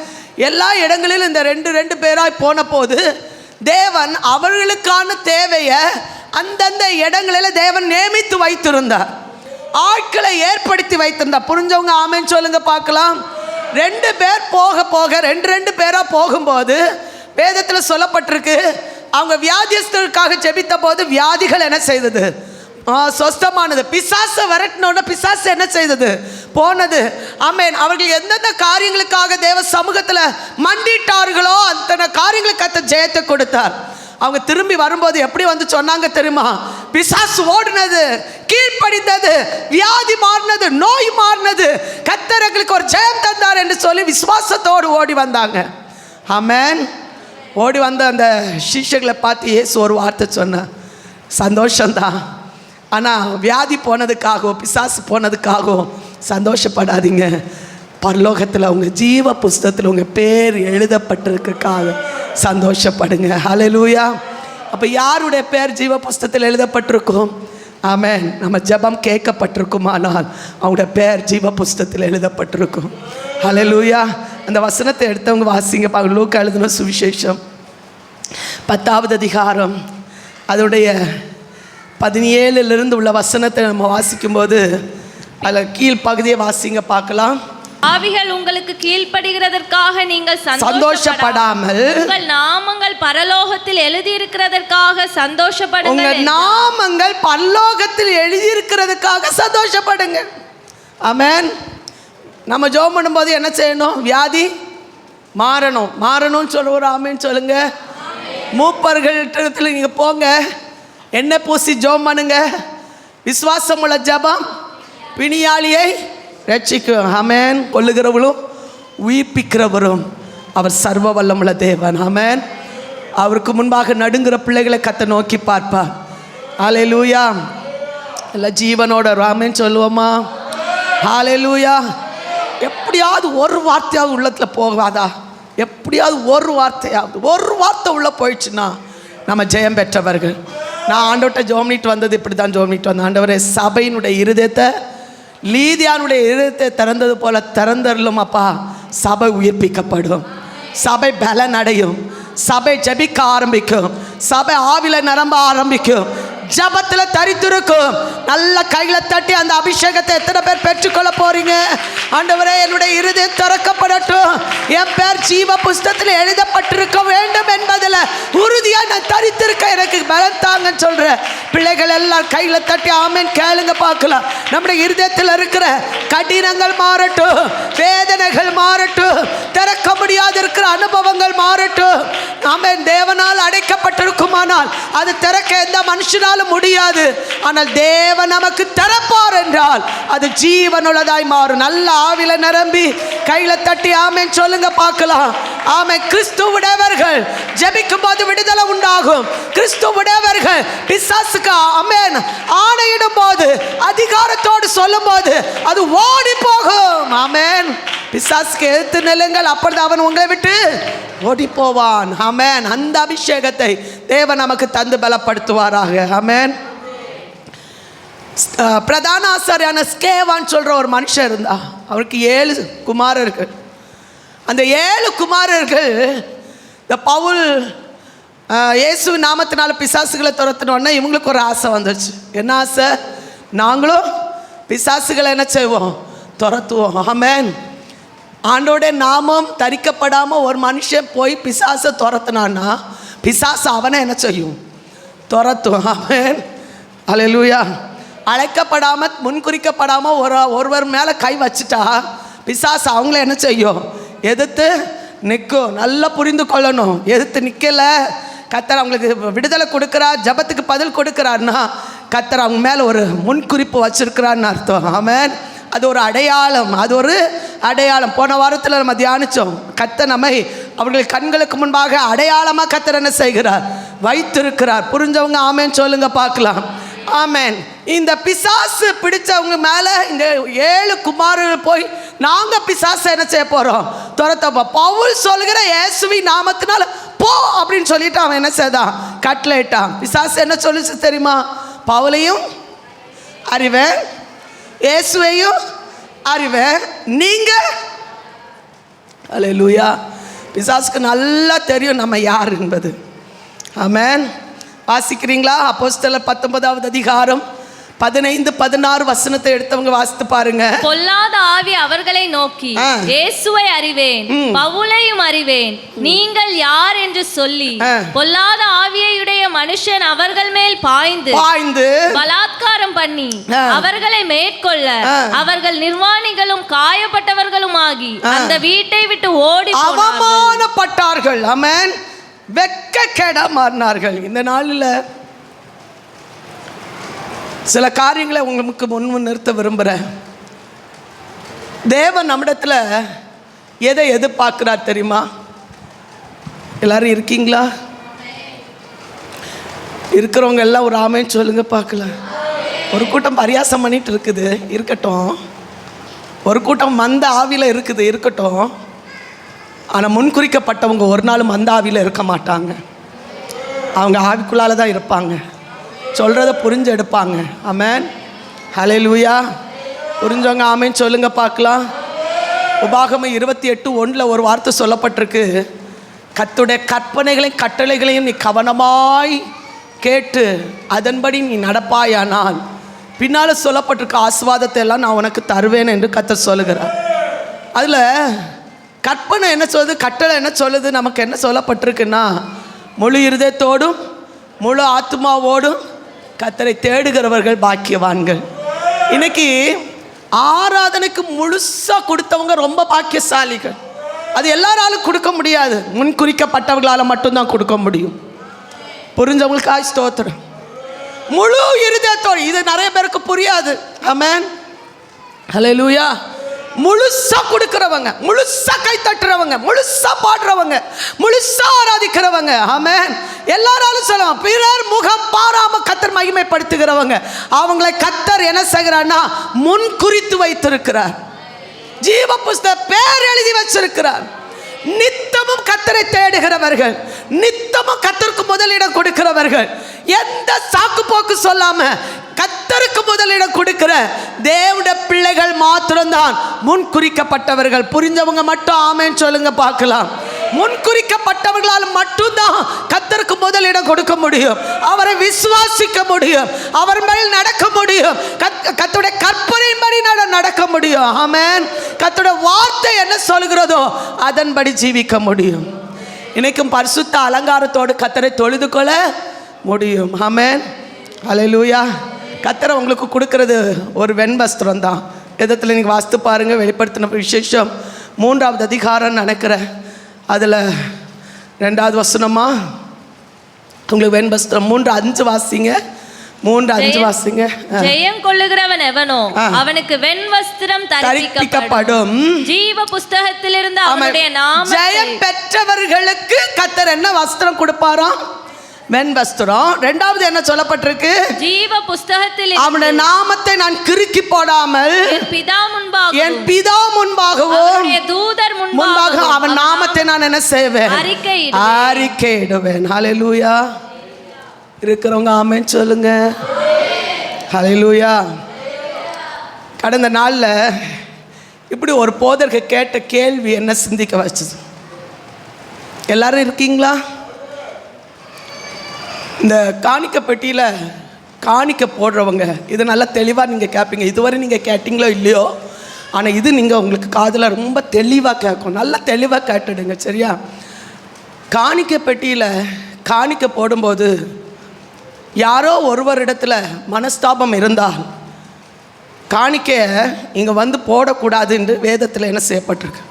எல்லா இடங்களிலும் இந்த 2 பேராய் போன போது தேவன் அவர்களுக்கான தேவையை அந்தந்த இடங்களில் தேவன் நியமித்து வைத்திருந்தார், ஆட்களை ஏற்படுத்தி வைத்திருந்தார். புரிஞ்சவங்க ஆமென் சொல்லுங்க பார்க்கலாம். 2 பேர் போக போக 2 பேராக போகும்போது வேதத்தில் சொல்லப்பட்டிருக்கு, அவங்க வியாதியஸ்தருக்காக ஜெபித்த போது வியாதிகள் என்ன செய்தது? சொஸ்தமானது. பிசாசை விரட்டினோட பிசாசு என்ன செய்தது? போனது. ஆமென். அவர்கள் எந்தெந்த காரியங்களுக்காக தேவ சமூகத்தில் மண்டிட்டார்களோ அந்த காரியங்களுக்கு கர்த்தர் ஜெயத்தை கொடுத்தார். அவங்க திரும்பி வரும்போது எப்படி வந்து சொன்னாங்க தெரியுமா? பிசாசு ஓடினது, கீழ்ப்படிந்தது, வியாதி மாறினது, நோய் மாறினது, கர்த்தர் எங்களுக்கு ஒரு ஜெயம் தந்தார் என்று சொல்லி விசுவாசத்தோடு ஓடி வந்தாங்க. ஆமென். ஓடி வந்த அந்த சிஷ்யர்களை பார்த்து இயேசு ஒரு வார்த்தை சொன்னார், சந்தோஷம்தான், ஆனால் வியாதி போனதுக்காகவும் பிசாசு போனதுக்காகவும் சந்தோஷப்படாதீங்க. பரலோகத்தில் உங்கள் ஜீவ புஸ்தகத்தில் உங்கள் பேர் எழுதப்பட்டிருக்காக சந்தோஷப்படுங்க. ஹல்லேலூயா. அப்போ யாருடைய பேர் ஜீவ புஸ்தகத்தில் எழுதப்பட்டிருக்கும்? ஆமென். நம்ம ஜெபம் கேட்கப்பட்டிருக்குமானால் அவங்களுடைய பேர் ஜீவ புஸ்தகத்தில் எழுதப்பட்டிருக்கும். ஹல்லேலூயா. அந்த வசனத்தை எடுத்தவங்க வாசிங்க பாருங்க. லூக்கா எழுதின சுவிசேஷம் 10வது அதிகாரம் அதோடைய 17 உள்ள வசனத்தை நம்ம வாசிக்கும்போது அதில் கீழ்ப்பகுதியை வாசிங்க பார்க்கலாம். ஆவிகள் உங்களுக்கு கீழ்ப்படுகிறதற்காக நீங்கள் சந்தோஷப்படாமல் உங்கள் நாமங்கள் பரலோகத்தில் எழுதியிருக்கிறதற்காக சந்தோஷப்படுங்கள். உங்கள் நாமங்கள் பரலோகத்தில் எழுதியிருக்கிறதுக்காக சந்தோஷப்படுங்க. ஆமென். நம்ம ஜெபம் பண்ணும்போது என்ன செய்யணும்? வியாதி மாறணும்னு சொல்லுவோம். ஆமென் சொல்லுங்க. மூப்பர்கள்ட்ட நீங்கள் போங்க, எண்ணெய் பூசி ஜெபம் பண்ணுங்க. விசுவாசம் உள்ள ஜெபம் பிணியாளியை ரட்சிக்கும். ஆமென். கொல்லுகிறவளும் உயிர்ப்பிக்கிறவரும் அவர் சர்வ வல்லமுள்ள தேவன். ஆமென். அவருக்கு முன்பாக நடுங்கிற பிள்ளைகளை கத்த நோக்கி பார்ப்பார். ஹல்லேலூயா. எல்லாம் ஜீவனோட ஆமென் சொல்லுவோமா? ஹல்லேலூயா. எப்படியாவது ஒரு வார்த்தையாவது உள்ளத்தில் போகாதா? எப்படியாவது ஒரு வார்த்தை உள்ளே போயிடுச்சுன்னா நம்ம ஜெயம் பெற்றவர்கள். நான் ஆண்டவர்கிட்ட ஜெபம் வந்தது இப்படி தான் ஜெபம் வந்தேன். ஆண்டவரே, சபையினுடைய இருதயத்தை லீதியானுடைய இருதயத்தை திறந்தது போல திறந்தரலும் அப்பா. சபை உயிர்ப்பிக்கப்படும், சபை பலன் அடையும், சபை ஜெபிக்க ஆரம்பிக்கும், சபை ஆவில நிரம்ப ஆரம்பிக்கும், ஜபத்தில் தரித்திருக்கும். நல்ல கையில தட்டி அந்த அபிஷேகத்தை எத்தனை பேர் பெற்றுக்கொள்ள போறீங்க? ஆண்டவரே, என்னுடைய இருதயம் திறக்கப்படட்டும், என் பேர் ஜீவ புஸ்தகத்தில் எழுதப்பட்டிருக்க வேண்டும் என்பதில் உறுதியா நான் தரித்திருக்க எனக்கு பலம் தாங்கன்னு சொல்ற பிள்ளைகள் எல்லாம் கையில தட்டி ஆமென் கேளுங்க பார்க்கலாம். நம்முடைய இருதயத்தில் இருக்கிற கடினங்கள் மாறட்டும், வேதனைகள் மாறட்டும், திறக்க முடியாது இருக்கிற அனுபவங்கள் மாறட்டும். ஆமென். தேவனால் அடைக்கப்பட்டிருக்குமானால் அது திறக்க எந்த மனுஷனால் முடியாது. ஆனால் தேவன் நமக்கு திறப்பார் என்றால் அது ஜீவனுள்ளதாய் மாறும். நல்ல ஆவில நிரம்பி கையில தட்டி ஆமென் சொல்லுங்க பார்க்கலாம். ஆமென். கிறிஸ்துவுடையவர்கள் ஜெபிக்கும் போது விடுதலை உண்டாகும். கிறிஸ்துவுடையவர்கள் பிசாசுக்கு ஆமென் ஆணையிடும் போது, அதிகாரத்தோடு சொல்லும் போது அது ஓடி போகும். ஆமென். பிசாசுக்கு எதிர்த்து நில்லுங்கள், அப்பொழுது அவன் உங்களை விட்டு ஓடி போவான். ஆமென். அந்த அபிஷேகத்தை தேவன் நமக்கு தந்து பலப்படுத்துவாராக. ஆமென். பிரதான ஆசாரியான ஸ்கேவான்னு சொல்ற ஒரு மனுஷன் இருந்தா. அவருக்கு 7 குமாரர்கள். அந்த 7 குமாரர்கள் இந்த பவுல் இயேசு நாமத்தினால பிசாசுகளை துரத்தினோடனே இவங்களுக்கு ஒரு ஆசை வந்துச்சு. என்ன ஆசை? நாங்களும் பிசாசுகளை என்ன செய்வோம்? துரத்துவோம். ஆமென். ஆண்டோடைய நாமம் தரிக்கப்படாமல் ஒரு மனுஷன் போய் பிசாசை துரத்துனான்னா பிசாசு அவனை என்ன செய்யும்? துரத்தும். ஆமென். ஹல்லேலூயா. அழைக்கப்படாமல் முன்குறிக்கப்படாமல் ஒருவர் மேலே கை வச்சுட்டா பிசாசு அவங்கள என்ன செய்யும்? எதிர்த்து நிற்கும். நல்லா புரிந்து கொள்ளணும். எதிர்த்து நிற்கலை, கர்த்தர் அவங்களுக்கு விடுதலை கொடுக்குறார், ஜபத்துக்கு பதில் கொடுக்குறாருன்னா கர்த்தர் அவங்க மேலே ஒரு முன்குறிப்பு வச்சிருக்கிறான்னு அர்த்தம். ஆமென். அது ஒரு அடையாளம், அது ஒரு அடையாளம். போன வாரத்தில் நம்ம தியானித்தோம். கர்த்தர் நம்மை அவர்கள் கண்களுக்கு முன்பாக அடையாளமாக கர்த்தர் என்ன செய்கிறார்? வைத்திருக்கிறார். புரிஞ்சவங்க ஆமென் சொல்லுங்க பார்க்கலாம். ஆமென். இந்த பிசாசு பிடிச்சவங்க மேலே இந்த 7 குமாரர்கள் போய் நாங்கள் பிசாசை என்ன செய்ய போகிறோம்? துரத்தப்போ பவுல் சொல்கிற இயேசுவி நாமத்தினால போ அப்படின்னு சொல்லிட்டு அவன் என்ன செய்தான்? கட்டளையிட்டான். பிசாசு என்ன சொல்லிச்சு தெரியுமா? பவுலையும் அறிவேன், இயேசுவையும் அறிவேன், நீங்க. அல்லேலூயா. பிசாசுக்கு நல்லா தெரியும் நம்ம யார் என்பது. ஆமென். வாசிக்கிறீங்களா? அப்போஸ்தலர் 19வது அதிகாரம் 15-16 வசனத்தை எடுத்தவங்க வாசித்து பாருங்க. பொல்லாத ஆவி அவர்களை நோக்கி, இயேசுவை அறிவேன், பவுலையும் அறிவேன், நீங்கள் யார் என்று சொல்லி பொல்லாத ஆவியுடைய மனுஷன் அவர்கள் மேல் பாய்ந்து பலாத்காரம் பண்ணி அவர்களை மேற்கொள்ள அவர்கள் நிர்வாணிகளும் காயப்பட்டவர்களுமாகி அந்த வீட்டை விட்டு ஓடி அவமானப்பட்டார்கள். ஆமென். வெட்கக்கேடா மாறினார்கள். இந்த நாளில் சில காரியங்களை உங்களுக்கு முன் நிறுத்த விரும்புகிறேன். தேவன் நம்மிடத்தில் எதை எதிர்பார்க்கிறார் தெரியுமா? எல்லாரும் இருக்கீங்களா? இருக்கிறவங்க எல்லாம் ஒரு ஆமென் சொல்லுங்க பார்க்கலாம். ஒரு கூட்டம் பரியாசம் பண்ணிட்டு இருக்குது, இருக்கட்டும். ஒரு கூட்டம் மந்த ஆவியில் இருக்குது, இருக்கட்டும். ஆனால் முன்குறிக்கப்பட்டவங்க ஒரு நாள் மந்த ஆவியில் இருக்க மாட்டாங்க. அவங்க ஆவிக்குள்ளால தான் இருப்பாங்க, சொல்கிறத புரிஞ்சு எடுப்பாங்க. ஆமென். ஹல்லேலூயா. புரிஞ்சவங்க ஆமென் சொல்லுங்க பார்க்கலாம். உபாகமம் 28:1 ஒரு வார்த்தை சொல்லப்பட்டிருக்கு, கர்த்தருடைய கற்பனைகளையும் கட்டளைகளையும் நீ கவனமாய் கேட்டு அதன்படி நீ நடப்பாயானால் பின்னால் சொல்லப்பட்டிருக்க ஆசீர்வாதத்தை எல்லாம் நான் உனக்கு தருவேன் என்று கர்த்தர் சொல்லுகிறார். அதில் கற்பனை என்ன சொல்லுது, கட்டளை என்ன சொல்லுது, நமக்கு என்ன சொல்லப்பட்டிருக்குன்னா, முழு இருதயத்தோடும் முழு ஆத்மாவோடும் கர்த்தரை தேடுகிறவர்கள் பாக்கியவான்கள். இன்னைக்கு ஆராதனைக்கு முழுசாக கொடுத்தவங்க ரொம்ப பாக்கியசாலிகள். அது எல்லாராலும் கொடுக்க முடியாது, முன் குறிக்கப்பட்டவர்களால் மட்டும்தான் கொடுக்க முடியும். புரிஞ்சவங்களுக்காக ஸ்தோத்திரம். முழு இருதயத்தோடு, இது நிறைய பேருக்கு புரியாது. ஆமென். ஹல்லேலூயா. முழுசா கொடுக்கிறவங்க, முழுசா கை தட்டுறவங்க, முழுசா பாடுறவங்க, முழுசா ஆராதிக்கிறவங்க. ஆமென். எல்லாராலும் சொல்லுவாங்க, பிறர் முகம் பாராம கர்த்தர் மகிமைப்படுத்துகிறவங்க, அவங்களை கர்த்தர் என்ன செய்கிறார்னா முன் குறித்து வைத்திருக்கிறார், ஜீவ புஸ்தக பேர் எழுதி வச்சிருக்கிறார். நித்தமும் கர்த்தரை தேடுகிறவர்கள், நித்தமும் கர்த்தருக்கு முதலிடம் கொடுக்கிறவர்கள், எந்த சாக்கு போக்கு சொல்லாம கர்த்தருக்கு முதலிடம் கொடுக்கிற தேவனுடைய பிள்ளைகள் மாத்திரம்தான் முன் குறிக்கப்பட்டவர்கள். புரிஞ்சவங்க மட்டும் ஆமென் சொல்லுங்க பார்க்கலாம். முன் குறிக்கப்பட்டவர்களால் மட்டும்தான் கர்த்தருக்கு முதலிடம் கொடுக்க முடியும், அவரை விசுவாசிக்க முடியும், அவர் மேல் நடக்க முடியும், கர்த்தருடைய கற்பனையின்படி நடக்க முடியும். ஆமென். கர்த்தருடைய வார்த்தை என்ன சொல்கிறதோ அதன்படி ஜீவிக்க முடியும். இன்னைக்கும் பரிசுத்த அலங்காரத்தோடு கர்த்தரை தொழுது கொள்ள முடியும். ஆமென். ஹல்லேலூயா. கர்த்தரை உங்களுக்கு கொடுக்கறது ஒரு வெண்வஸ்திரம் தான். எதத்தில் நீங்கள் வாஸ்து பாருங்கள், வெளிப்படுத்தின விசேஷம் 3வது அதிகாரம் நினைக்கிறேன், அதில் 2வது வசனமா உங்களுக்கு வெண்வஸ்திரம் 3:5 வாசிங்க. 3:5 வாசிங்க. ஜெயம் கொள்ளுகிறவன் எவனோ அவனுக்கு வெண்வஸ்திரம் தரிப்பிக்கப்படும், ஜீவ புஸ்தகத்திலிருந்து அவனுடைய நாமத்தை. ஜெயம் பெற்றவர்களுக்கு கர்த்தர் என்ன வஸ்திரம் கொடுப்பாராம்? வெண்வஸ்திரம். 2வது என்ன சொல்லப்பட்டிருக்கு? ஜீவ புஸ்தகத்தில் அவனுடைய நாமத்தை நான் கிறுக்கி போடாமல் என் பிதா முன்பாகவும் தூதர் முன்பாக அவன் நாமத்தை நான் என்ன செய்வேன்? அறிக்கையிடுவேன். ஹல்லேலூயா. இருக்கிறவங்க ஆமென் சொல்லுங்க. ஹல்லேலூயா. கடந்த நாளில் இப்படி ஒரு போதருக்கு கேட்ட கேள்வி என்ன சிந்திக்க வச்சது. எல்லாரும் இருக்கீங்களா? இந்த காணிக்க பெட்டியில் காணிக்க போடுறவங்க இது நல்லா தெளிவாக நீங்கள் கேட்பீங்க. இதுவரை நீங்கள் கேட்டிங்களோ இல்லையோ, ஆனால் இது நீங்கள் உங்களுக்கு காதில் ரொம்ப தெளிவாக கேட்கும். நல்லா தெளிவாக கேட்டுடுங்க, சரியா? காணிக்க பெட்டியில் காணிக்க போடும்போது யாரோ ஒருவரிடத்தில் மனஸ்தாபம் இருந்தால் காணிக்கையை இங்கே வந்து போடக்கூடாதுன்னு வேதத்தில் என்ன செய்யப்பட்டிருக்கு,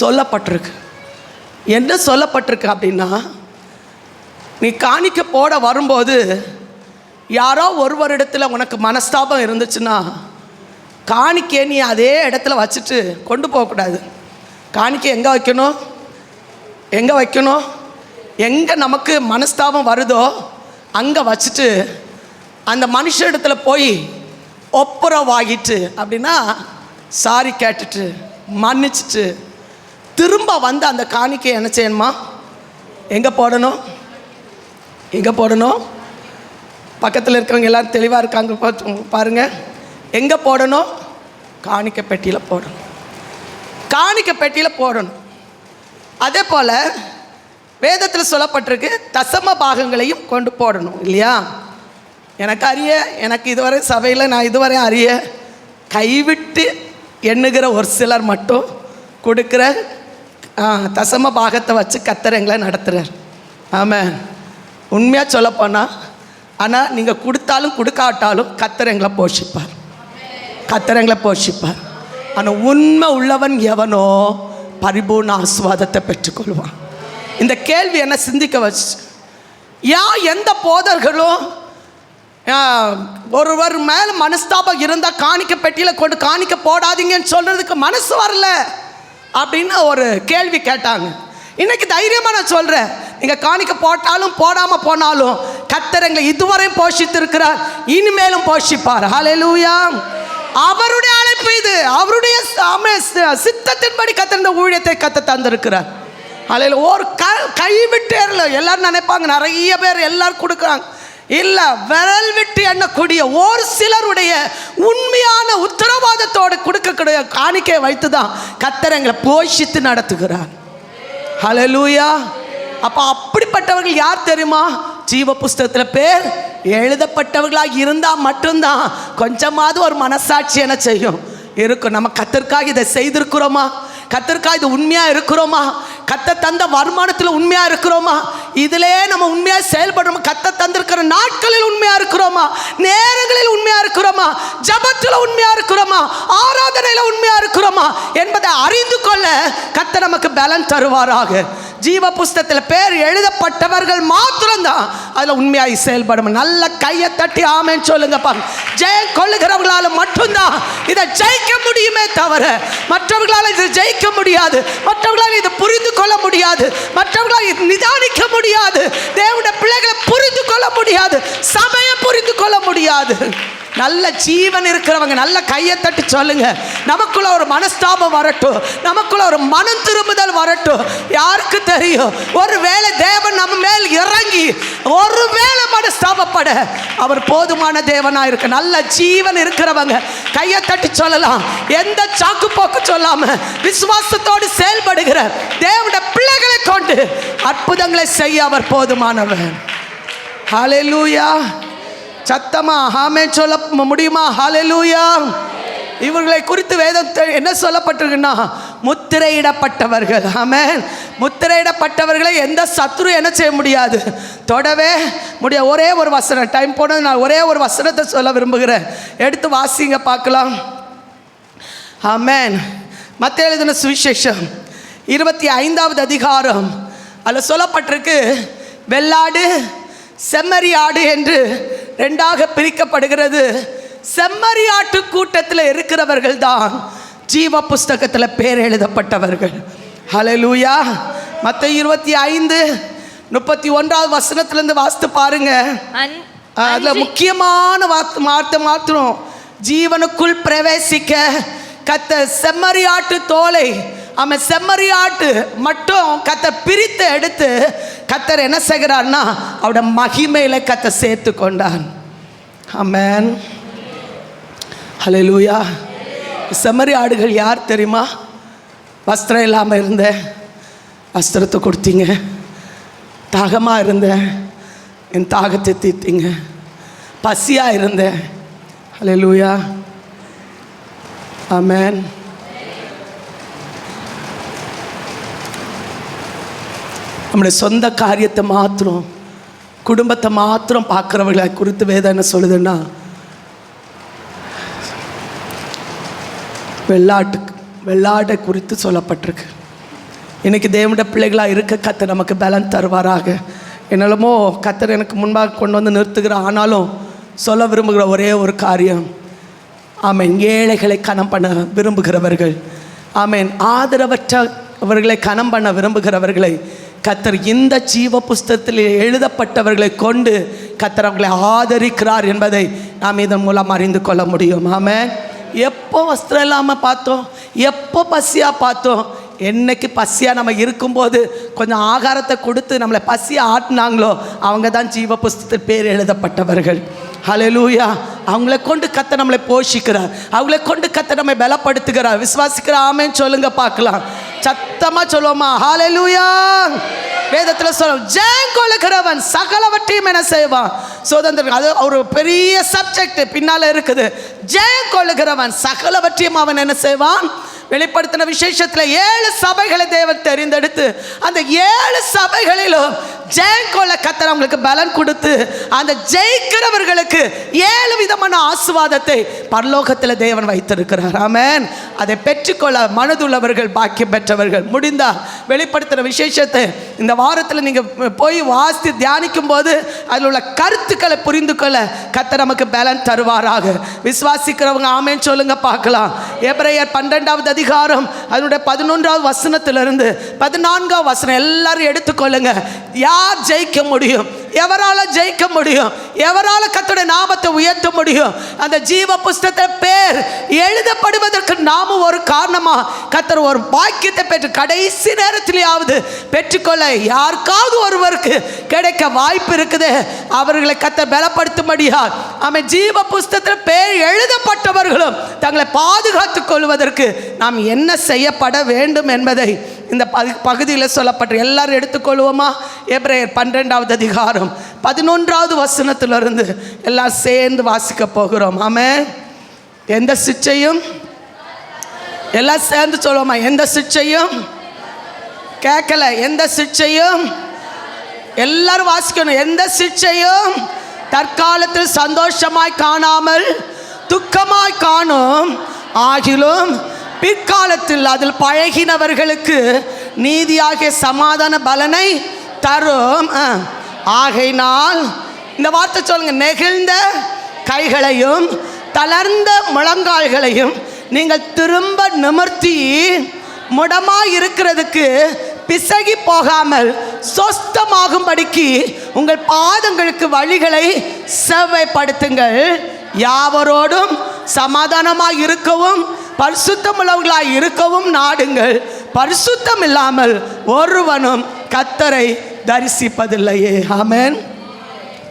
சொல்லப்பட்டிருக்கு. என்ன சொல்லப்பட்டிருக்கு அப்படின்னா, நீ காணிக்க போட வரும்போது யாரோ ஒருவரிடத்தில் உனக்கு மனஸ்தாபம் இருந்துச்சுன்னா காணிக்கையை நீ அதே இடத்துல வச்சுட்டு கொண்டு போகக்கூடாது. காணிக்கை எங்கே வைக்கணும்? எங்கே வைக்கணும்? எங்கே நமக்கு மனஸ்தாபம் வருதோ அங்கே வச்சுட்டு அந்த மனுஷ இடத்துல போய் ஒப்புரவாகிட்டு, அப்படின்னா சாரி கேட்டுட்டு மன்னிச்சுட்டு திரும்ப வந்து அந்த காணிக்கையை என்ன செய்யணுமா? எங்கே போடணும்? எங்கே போடணும்? பக்கத்தில் இருக்கவங்க எல்லோரும் தெளிவாக இருக்காங்க பாருங்கள். எங்கே போடணும்? காணிக்க பெட்டியில் போடணும். காணிக்க பெட்டியில் போடணும். அதே போல் வேதத்தில் சொல்லப்பட்டிருக்கு, தசம பாகங்களையும் கொண்டு போடணும், இல்லையா? எனக்கு இதுவரை சபையில் நான் இதுவரை அறிய கைவிட்டு எண்ணுகிற ஒரு சிலர் மட்டும் கொடுக்குற தசம பாகத்தை வச்சு கர்த்தர் எங்களை நடத்துகிறார். ஆமாம், உண்மையாக சொல்லப்போனால். ஆனால் நீங்கள் கொடுத்தாலும் கொடுக்காட்டாலும் கர்த்தர் எங்களை போஷிப்பார், கர்த்தர் எங்களை போஷிப்பார். ஆனால் உண்மை உள்ளவன் எவனோ பரிபூர்ண ஆசீர்வாதத்தை பெற்றுக்கொள்வான். இந்த கேள்வி என்ன சிந்திக்க வச்சு, எந்த போதர்களும் ஒருவர் மேலே மனஸ்தாபம் இருந்தால் காணிக்க பெட்டியில் கொண்டு காணிக்க போடாதீங்கன்னு சொல்கிறதுக்கு மனசு வரல அப்படின்னு ஒரு கேள்வி கேட்டாங்க. இன்றைக்கி தைரியமாக நான் சொல்கிறேன், நீங்கள் காணிக்க போட்டாலும் போடாமல் போனாலும் கர்த்தர் எங்களை இதுவரையும் போஷித்திருக்கிறார், இனிமேலும் போஷிப்பார். ஹல்லேலூயா. அவருடைய அழைப்பு இது, அவருடைய சித்தத்தின்படி கர்த்தர் இந்த ஊழியத்தை தந்திருக்கிறார். அல்ல ஒரு கைவிட்டேர்ல எல்லாரும் நினைப்பாங்க, நிறைய பேர் எல்லாரும் கொடுக்குறாங்க. இல்லை, விரல் விட்டு எண்ணக்கூடிய ஒரு சிலருடைய உண்மையான உத்தரவாதத்தோடு கொடுக்கக்கூடிய காணிக்கையை வைத்து தான் கர்த்தர் எங்களை போஷித்து நடத்துகிறார். ஹல்லேலூயா. அப்போ அப்படிப்பட்டவர்கள் யார் தெரியுமா? ஜீவ புஸ்தகத்தில் பேர் எழுதப்பட்டவர்களாக இருந்தால் மட்டும்தான் கொஞ்சமாவது ஒரு மனசாட்சி என்ன செய்யும் இருக்கும். நம்ம கர்த்தருக்காக இதை செய்திருக்கிறோமா? கர்த்தருக்காக இது உண்மையாக இருக்கிறோமா? கர்த்தர் தந்த வருமானத்தில் உண்மையாக இருக்கிறோமா? இதிலே நம்ம உண்மையாக செயல்படுறோமா? கர்த்தர் தந்திருக்கிற நாட்களில் உண்மையாக இருக்கிறோமா? நேரங்களில் உண்மையாக இருக்கிறோமா? ஜபத்தில் உண்மையாக இருக்கிறோமா? ஆராதனையில் உண்மையாக இருக்கிறோமா என்பதை அறிந்து கொள்ள கர்த்தர் நமக்கு பலன் தருவாராக. ஜீவ புஸ்தகத்தில் பேர் எழுதப்பட்டவர்கள் மாத்திரம்தான் அதில் உண்மையாய் செயல்படும். நல்ல கையை தட்டி ஆமென் சொல்லுங்கப்பா. ஜெயம் கொள்ளுகிறவர்களால் மட்டும்தான் இதை ஜெயிக்க முடியுமே தவிர மற்றவர்களால் இதை ஜெயிக்க முடியாது. மற்றவர்களால் இதை புரிந்து கொள்ள முடியாது. மற்றவர்களால் இது நிதானிக்க முடியாது. தேவனுடைய பிள்ளைகளை புரிந்து கொள்ள முடியாது. சபையை புரிந்து கொள்ள முடியாது. நல்ல ஜீவன் இருக்கிறவங்க நல்ல கையை தட்டி சொல்லுங்க. நமக்குள்ள ஒரு மனஸ்தாபம் வரட்டும், நமக்குள்ள ஒரு மனம் திரும்புதல் வரட்டும். யாருக்கு தெரியும், ஒருவேளை தேவன் நம்ம மேல் இறங்கி ஒருவேளை மனஸ்தாபப்பட அவர் போதுமான தேவனா இருக்க. நல்ல ஜீவன் இருக்கிறவங்க கையை தட்டி சொல்லலாம். எந்த சாக்கு போக்கு சொல்லாம விசுவாசத்தோடு செயல்படுகிற தேவனுடைய பிள்ளைகளை கொண்டு அற்புதங்களை செய்ய அவர் போதுமானவர். ஹல்லேலூயா. சத்தமா ஆமென் சொல்ல முடியுமா? ஹல்லேலூயா. இவர்களை குறித்து வேதத்தை என்ன சொல்லப்பட்டிருக்குன்னா, முத்திரையிடப்பட்டவர்கள். ஆமென். முத்திரையிடப்பட்டவர்களை எந்த சத்துரு என்ன செய்ய முடியாது, தொடவே முடியாது. ஒரே ஒரு வசனம், டைம் போனது, நான் ஒரே ஒரு வசனத்தை சொல்ல விரும்புகிறேன். எடுத்து வாசிங்க பார்க்கலாம். ஆமென். மத்தேயு எழுதின சுவிசேஷம் 25வது அதிகாரம் அதில் சொல்லப்பட்டிருக்கு, வெள்ளாடு செம்மறியாடு என்று ரெண்டாக பிரிக்கப்படுகிறது. செம்மறியாட்டு கூட்டத்தில் இருக்கிறவர்கள் தான் ஜீவ புஸ்தகத்தில் பேர் எழுதப்பட்டவர்கள். ஹல்லேலூயா. மத்தேயு 25:31 வசனத்திலிருந்து வாசித்து பாருங்க. அதில் முக்கியமான வார்த்தை மாத்திரம், ஜீவனுக்குள் பிரவேசிக்க கர்த்தர் செம்மறியாட்டு தோலை, அவன் செம்மறியாட்டு மட்டும் கர்த்தர் பிரித்து எடுத்து கர்த்தர் என்ன செய்கிறார்னா அவருடைய மகிமையில கர்த்தர் சேர்த்து கொண்டான். ஆமென். ஹல்லேலூயா. செம்மறியாடுகள் யார் தெரியுமா? வஸ்திரம் இல்லாமல் இருந்த வஸ்திரத்தை கொடுத்தீங்க. தாகமாக இருந்தேன், என் தாகத்தை தீர்த்தீங்க. பசியாக இருந்தேன். ஹல்லேலூயா. ஆமென். நம்முடைய சொந்த காரியத்தை மாத்திரம், குடும்பத்தை மாத்திரம் பார்க்குறவர்களை குறித்து வேதம் என்ன சொல்லுதுன்னா, வெள்ளாட்டை குறித்து சொல்லப்பட்டிருக்கு. இன்னைக்கு தேவனுடைய பிள்ளைகளாக இருக்க கர்த்தர் நமக்கு பலன் தருவாராக. என்னெல்லாமோ கர்த்தர் எனக்கு முன்பாக கொண்டு வந்து நிறுத்துகிற, ஆனாலும் சொல்ல விரும்புகிற ஒரே ஒரு காரியம், ஆமென், ஏழைகளை கனம் பண்ண விரும்புகிறவர்கள், ஆமென், ஆதரவற்றவர்களை கனம் பண்ண விரும்புகிறவர்களை கர்த்தர் இந்த ஜீவ புஸ்தகத்தில் எழுதப்பட்டவர்களை கொண்டு கர்த்தர் அவர்களை ஆதரிக்கிறார் என்பதை நாம் இதன் மூலம் அறிந்து கொள்ள முடியும். ஆமென். எப்போ வஸ்திரம் இல்லாமல் பார்த்தோம், எப்போ பசியாக பார்த்தோம், என்னைக்கு பசியாக நம்ம இருக்கும்போது கொஞ்சம் ஆகாரத்தை கொடுத்து நம்மளை பசியாக ஆட்டினாங்களோ அவங்க தான் ஜீவ புஸ்தகத்தில் பேர் எழுதப்பட்டவர்கள். ஹல்லேலூயா. அவங்களை கொண்டு கர்த்தர் நம்மளை போஷிக்கிறார். அவங்களை கொண்டு கர்த்தர் நம்மை பலப்படுத்துகிறார். விசுவாசிக்கிற ஆமென் சொல்லுங்க பார்க்கலாம். சத்தமாக சொல்லுவோமா? ஹல்லேலூயா. வேதத்தில் சொல்ல, ஜெயம் கொள்ளுகிறவன் சகலவற்றையும் என்ன செய்வான், சுதந்திரம். அது ஒரு பெரிய சப்ஜெக்ட் பின்னால் இருக்குது. ஜெயம் கொள்ளுகிறவன் சகலவற்றையும் அவன் என்ன செய்வான். வெளிப்படுத்தின விசேஷத்தில் 7 சபைகளை தேவன் தெரிந்தெடுத்து அந்த 7 சபைகளிலும் ஜெயம் கொள்ள கர்த்தர் அவங்களுக்கு பலன் கொடுத்து அந்த ஜெயிக்கிறவர்களுக்கு 7 விதமான ஆசீர்வாதத்தை பரலோகத்தில் தேவன் வைத்திருக்கிறார். ஆமென். அதை பெற்றுக்கொள்ள மனதுள்ளவர்கள் பாக்கியம் பெற்றவர்கள். முடிந்தால் வெளிப்படுத்தின விசேஷத்தை இந்த வாரத்தில் நீங்கள் போய் வாசித்து தியானிக்கும் போது அதில் உள்ள கருத்துக்களை புரிந்து கொள்ள கர்த்தர் நமக்கு பலன் தருவாராக. விசுவாசிக்கிறவங்க ஆமென் சொல்லுங்க பார்க்கலாம். எபிரேயர் 12வது அதிகாரம் அதனுடைய 11வது வசனத்திலிருந்து 14வது வசனம் எல்லாரும் எடுத்துக்கொள்ளுங்க. யார் ஜெயிக்க முடியும், எவரால் ஜெயிக்க முடியும்? எவரால் கர்த்தருடைய நாமத்தை உயர்த்த முடியும்? அந்த ஜீவ புஸ்தகத்தில் பேர் எழுதப்படுவதற்கு நாமும் ஒரு காரணமா கர்த்தர் ஒரு பாக்கியத்தை பெற்று கடைசி நேரத்திலேயாவது பெற்றுக்கொள்ள யாருக்காவது ஒருவருக்கு கிடைக்க வாய்ப்பு இருக்குது. அவர்களை கர்த்தர் பலப்படுத்தும்படியா அவன் ஜீவ புஸ்தகத்தில் பேர் எழுதப்பட்டவர்களும் தங்களை பாதுகாத்துக் கொள்வதற்கு நாம் என்ன செய்யப்பட வேண்டும் என்பதை இந்த பகுதியில் சொல்லப்பட்ட எல்லாரும் எடுத்துக்கொள்வோமா? எபிரேயர் 12வது அதிகாரம் 11வது வசனத்திலிருந்து எல்லாம் சேர்ந்து வாசிக்க போகிறோம். ஆமென். எந்த சிட்சையும் எல்லாம் சேர்ந்து சொல்லுவோமா? எந்த சிட்சையும் கேட்கல. எந்த சிட்சையும் எல்லாரும் வாசிக்கணும். எந்த சிட்சையும் தற்காலத்தில் சந்தோஷமாய் காணாமல் துக்கமாய் காணும் ஆகிலும் பிற்காலத்தில் அதில் பழகினவர்களுக்கு நீதியாகிய சமாதான பலனை தரும். ஆகையினால் இந்த வார்த்தை சொல்லுங்க, நெகிழ்ந்த கைகளையும் தளர்ந்த முழங்கால்களையும் நீங்கள் திரும்ப நிமிர்த்தி முடமாய் இருக்கிறதுக்கு பிசகி போகாமல் சொஸ்தமாகும்படிக்கு உங்கள் பாதங்களுக்கு வழிகளை செவ்வைப்படுத்துங்கள். யாவரோடும் சமாதானமாய் இருக்கவும் பரிசுத்தமுள்ளவர்களாய் இருக்கவும் நாடுங்கள். பரிசுத்தம் இல்லாமல் ஒருவனும் கர்த்தரை தரிசிப்பதில்லையே. ஆமென்.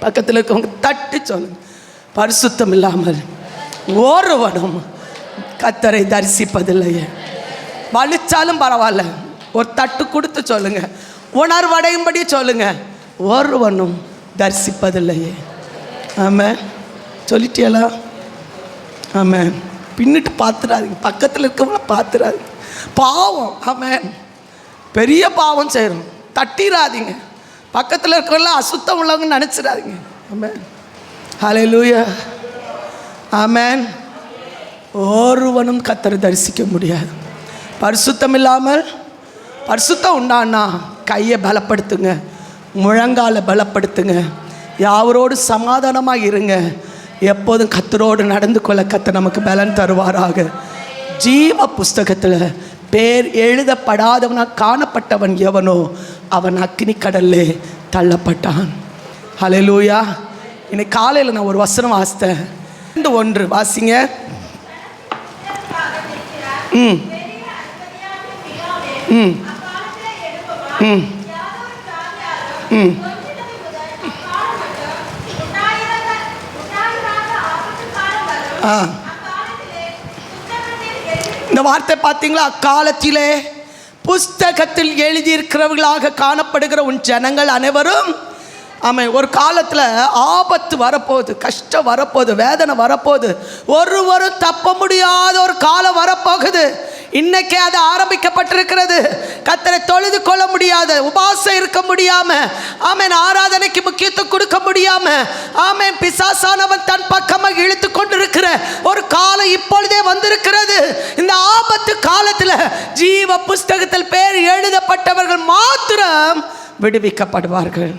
பக்கத்தில் இருக்கவங்க தட்டி சொல்லுங்க, பரிசுத்தம் இல்லாமல் ஒருவனும் கர்த்தரை தரிசிப்பதில்லையே. வலிச்சாலும் பரவாயில்ல, ஒரு தட்டு கொடுத்து சொல்லுங்க, உணர்வடையும்படி சொல்லுங்க, ஒருவனும் தரிசிப்பதில்லையே. ஆமென். சொல்லிட்டியலா? ஆமென். பின்னிட்டு பார்த்துடாதீங்க, பக்கத்தில் இருக்கவங்கள பார்த்துடாதீங்க. பாவம். ஆமென். பெரிய பாவம் செய்கிறோம். தட்டிடாதீங்க. பக்கத்தில் இருக்கிறவங்களாம் அசுத்தம் உள்ளவங்க நினச்சிடாதீங்க. ஆமென். ஹல்லேலூயா. ஆமென். ஒருவனும் கர்த்தரை தரிசிக்க முடியாது. பரிசுத்தம் இல்லாமல், பரிசுத்தம் உண்டானா கையை பலப்படுத்துங்க, முழங்கால பலப்படுத்துங்க, யாவரோடு சமாதானமாக இருங்க. எப்போதும் கர்த்தரோடு நடந்து கொள்ள கர்த்தர் நமக்கு பலன் தருவாராக. ஜீவ புஸ்தகத்தில் பேர் எழுதப்படாதவனாக காணப்பட்டவன் எவனோ அவன் அக்கினி கடல்லே தள்ளப்பட்டான். ஹல்லேலூயா. இன்னைக்கு காலையில் நான் ஒரு வசனம் வாசித்தேன். 2:1 வாசிங்க. ம் ம் ம் ம் இந்த வார்த்தை பார்த்தீங்களா? அக்காலத்திலே புஸ்தகத்தில் எழுதியிருக்கிறவர்களாக காணப்படுகிற உன் ஜனங்கள் அனைவரும். ஆமாம். ஒரு காலத்தில் ஆபத்து வரப்போகுது, கஷ்டம் வரப்போகுது, வேதனை வரப்போகுது, ஒருவரும் தப்ப முடியாத ஒரு காலம் வரப்போகுது. இன்னைக்கே அது ஆரம்பிக்கப்பட்டிருக்கிறது. கர்த்தரை தொழுது கொள்ள முடியாது, உபாசம் இருக்க முடியாம, ஆமென், ஆராதனைக்கு முக்கியத்துவம் கொடுக்க முடியாம, ஆமென், பிசாசானவன் தன் பக்கமாக இழுத்து கொண்டிருக்கிற ஒரு காலம் இப்பொழுதே வந்திருக்கிறது. இந்த ஆபத்து காலத்தில் ஜீவ புஸ்தகத்தில் பேர் எழுதப்பட்டவர்கள் மாத்திரம் விடுவிக்கப்படுவார்கள்.